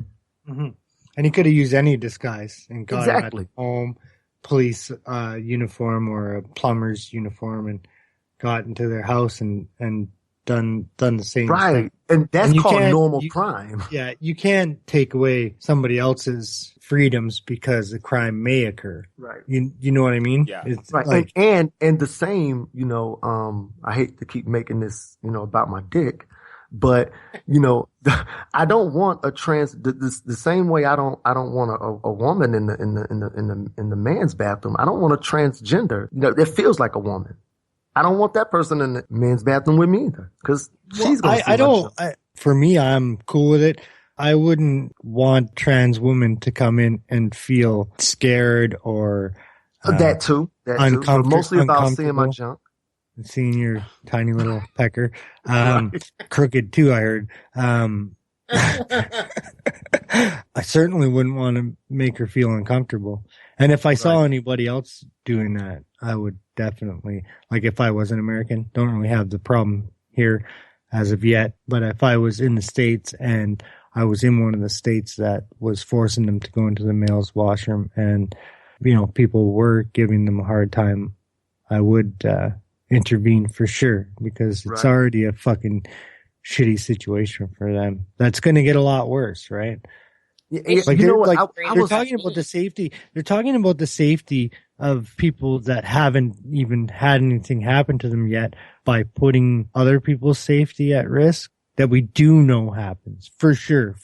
Mm-hmm. And he could have used any disguise and got exactly. him at home, police uniform or a plumber's uniform, and got into their house and done the same thing. And that's called normal crime. Yeah, you can't take away somebody else's freedoms because a crime may occur. Right. You know what I mean? Yeah. It's right. Like, and the same, I hate to keep making this, about my dick, but I don't want the same way I don't want a woman in the man's bathroom. I don't want a transgender. That feels like a woman. I don't want that person in the men's bathroom with me either, because she's going to see for me, I'm cool with it. I wouldn't want trans women to come in and feel scared or that too. Mostly about seeing my junk, seeing your tiny little pecker, crooked too. I heard. I certainly wouldn't want to make her feel uncomfortable. And if I saw anybody else doing that, I would definitely, like if I was an American, don't really have the problem here as of yet, but if I was in the States and I was in one of the states that was forcing them to go into the male's washroom and, people were giving them a hard time, I would intervene for sure, because it's already a fucking shitty situation for them. That's going to get a lot worse, right? Like they're talking about the safety. They're talking about the safety of people that haven't even had anything happen to them yet by putting other people's safety at risk. That we do know happens for sure.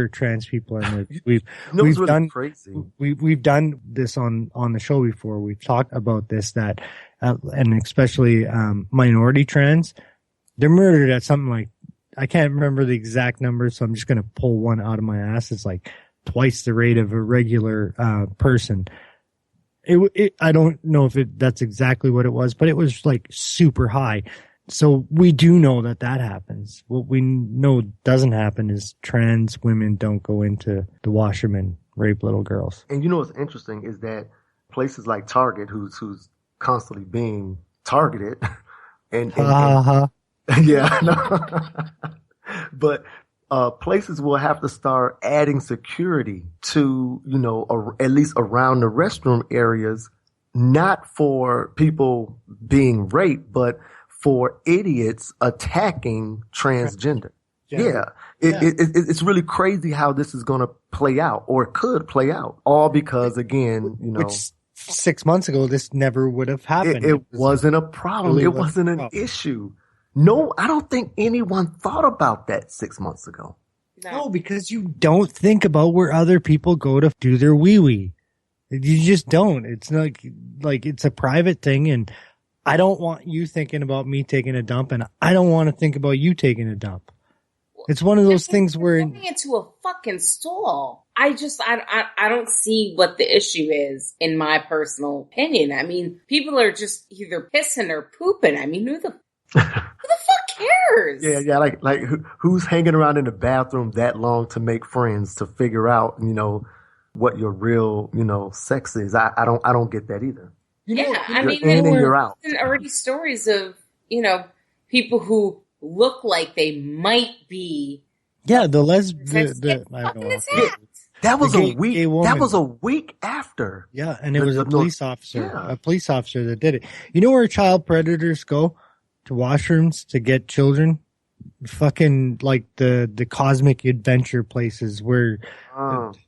Trans people are murdered. We've done crazy. We've done this on the show before. We've talked about this and especially minority trans. They're murdered at something like, I can't remember the exact number, so I'm just going to pull one out of my ass. It's like twice the rate of a regular person. I don't know if that's exactly what it was, but it was like super high. So we do know that happens. What we know doesn't happen is trans women don't go into the washroom and rape little girls. And what's interesting is that places like Target, who's constantly being targeted, and yeah, but places will have to start adding security to, at least around the restroom areas, not for people being raped, but for idiots attacking transgender. Yeah. It's really crazy how this is going to play out, or could play out, all because, again, Which 6 months ago, this never would have happened. It wasn't a problem. Really it wasn't an issue. No, I don't think anyone thought about that 6 months ago. No, because you don't think about where other people go to do their wee-wee. You just don't. It's not like it's a private thing, and I don't want you thinking about me taking a dump, and I don't want to think about you taking a dump. It's one of those things where going into a fucking stall. I don't see what the issue is, in my personal opinion. I mean, people are just either pissing or pooping. I mean, who the fuck cares? Yeah. Like who's hanging around in the bathroom that long to make friends, to figure out, what your real, sex is? I don't get that either. I mean, there were already stories of, people who look like they might be. Yeah, the lesbian. That was a week. That was a week after. Yeah, and it was a police officer. Yeah. A police officer that did it. You know where child predators go to washrooms to get children? Fucking like the cosmic adventure places where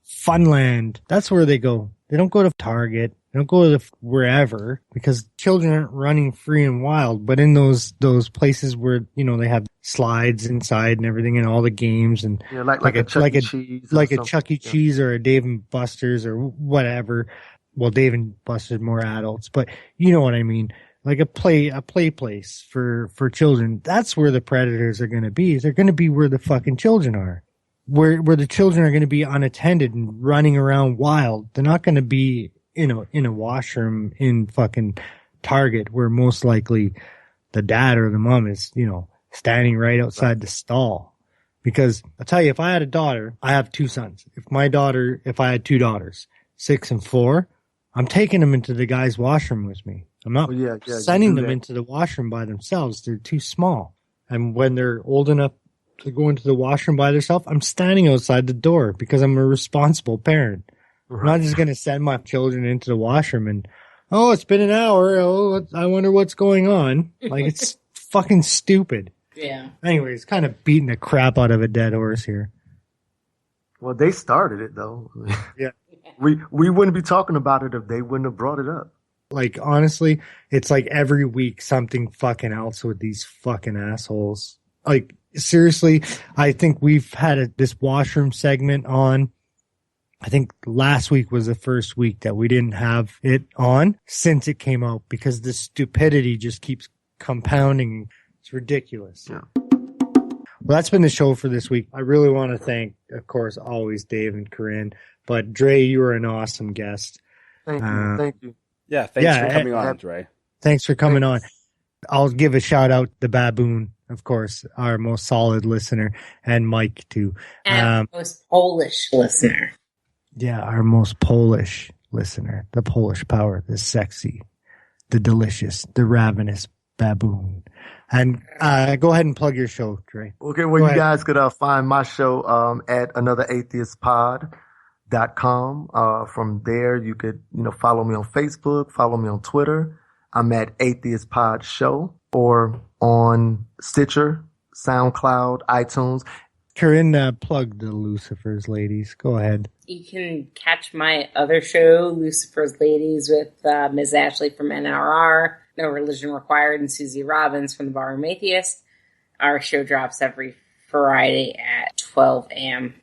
Funland. That's where they go. They don't go to Target. They don't go to wherever, because children aren't running free and wild. But in those places where, they have slides inside and everything and all the games and like a Chuck E. Cheese. Like a Chuck E. Cheese or a Dave and Buster's or whatever. Well, Dave and Buster's more adults, but you know what I mean. Like a play place for children. That's where the predators are going to be. They're going to be where the fucking children are. Where the children are going to be unattended and running around wild. They're not going to be in a washroom in fucking Target, where most likely the dad or the mom is, standing right outside the stall. Because I'll tell you, if I had a daughter, I have two sons. If I had two daughters, 6 and 4, I'm taking them into the guy's washroom with me. I'm not sending them into the washroom by themselves. They're too small. And when they're old enough to go into the washroom by themselves, I'm standing outside the door because I'm a responsible parent. Right. I'm not just going to send my children into the washroom and, it's been an hour. I wonder what's going on. Like, it's fucking stupid. Yeah. Anyways, kind of beating the crap out of a dead horse here. Well, they started it, though. Yeah. We wouldn't be talking about it if they wouldn't have brought it up. Like, honestly, it's like every week something fucking else with these fucking assholes. Like, seriously, I think we've had this washroom segment on. I think last week was the first week that we didn't have it on since it came out, because the stupidity just keeps compounding. It's ridiculous. Yeah. Well, that's been the show for this week. I really want to thank, of course, always Dave and Corinne. But Drey, you were an awesome guest. Thank you. Thank you. Yeah, thanks for coming on, Drey. Thanks for coming on. I'll give a shout out to Baboon, of course, our most solid listener, and Mike too. And our most Polish listener. Yeah, our most Polish listener. The Polish power, the sexy, the delicious, the ravenous Baboon. And go ahead and plug your show, Drey. Okay, well, you guys could find my show at another-atheist-pod.com. From there, you could follow me on Facebook, follow me on Twitter. I'm at Atheist Pod Show, or on Stitcher, SoundCloud, iTunes. Corinne, plug the Lucifer's Ladies. Go ahead. You can catch my other show, Lucifer's Ladies, with Ms. Ashley from NRR, No Religion Required, and Susie Robbins from the Barroom Atheist. Our show drops every Friday at 12 a.m.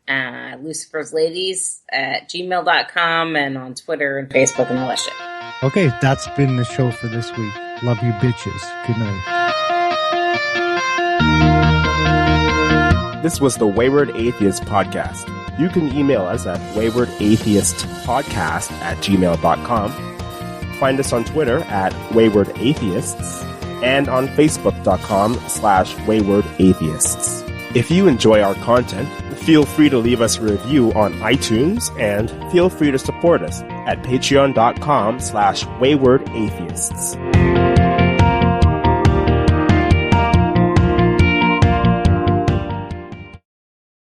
Lucifer's Ladies at gmail.com and on Twitter and Facebook and all that shit. Okay, that's been the show for this week. Love you, bitches. Good night. This was the Wayward Atheist Podcast. You can email us at waywardatheistpodcast@gmail.com. Find us on Twitter at Wayward Atheists and on Facebook.com/Wayward Atheists. If you enjoy our content, feel free to leave us a review on iTunes, and feel free to support us at patreon.com/Wayward Atheists.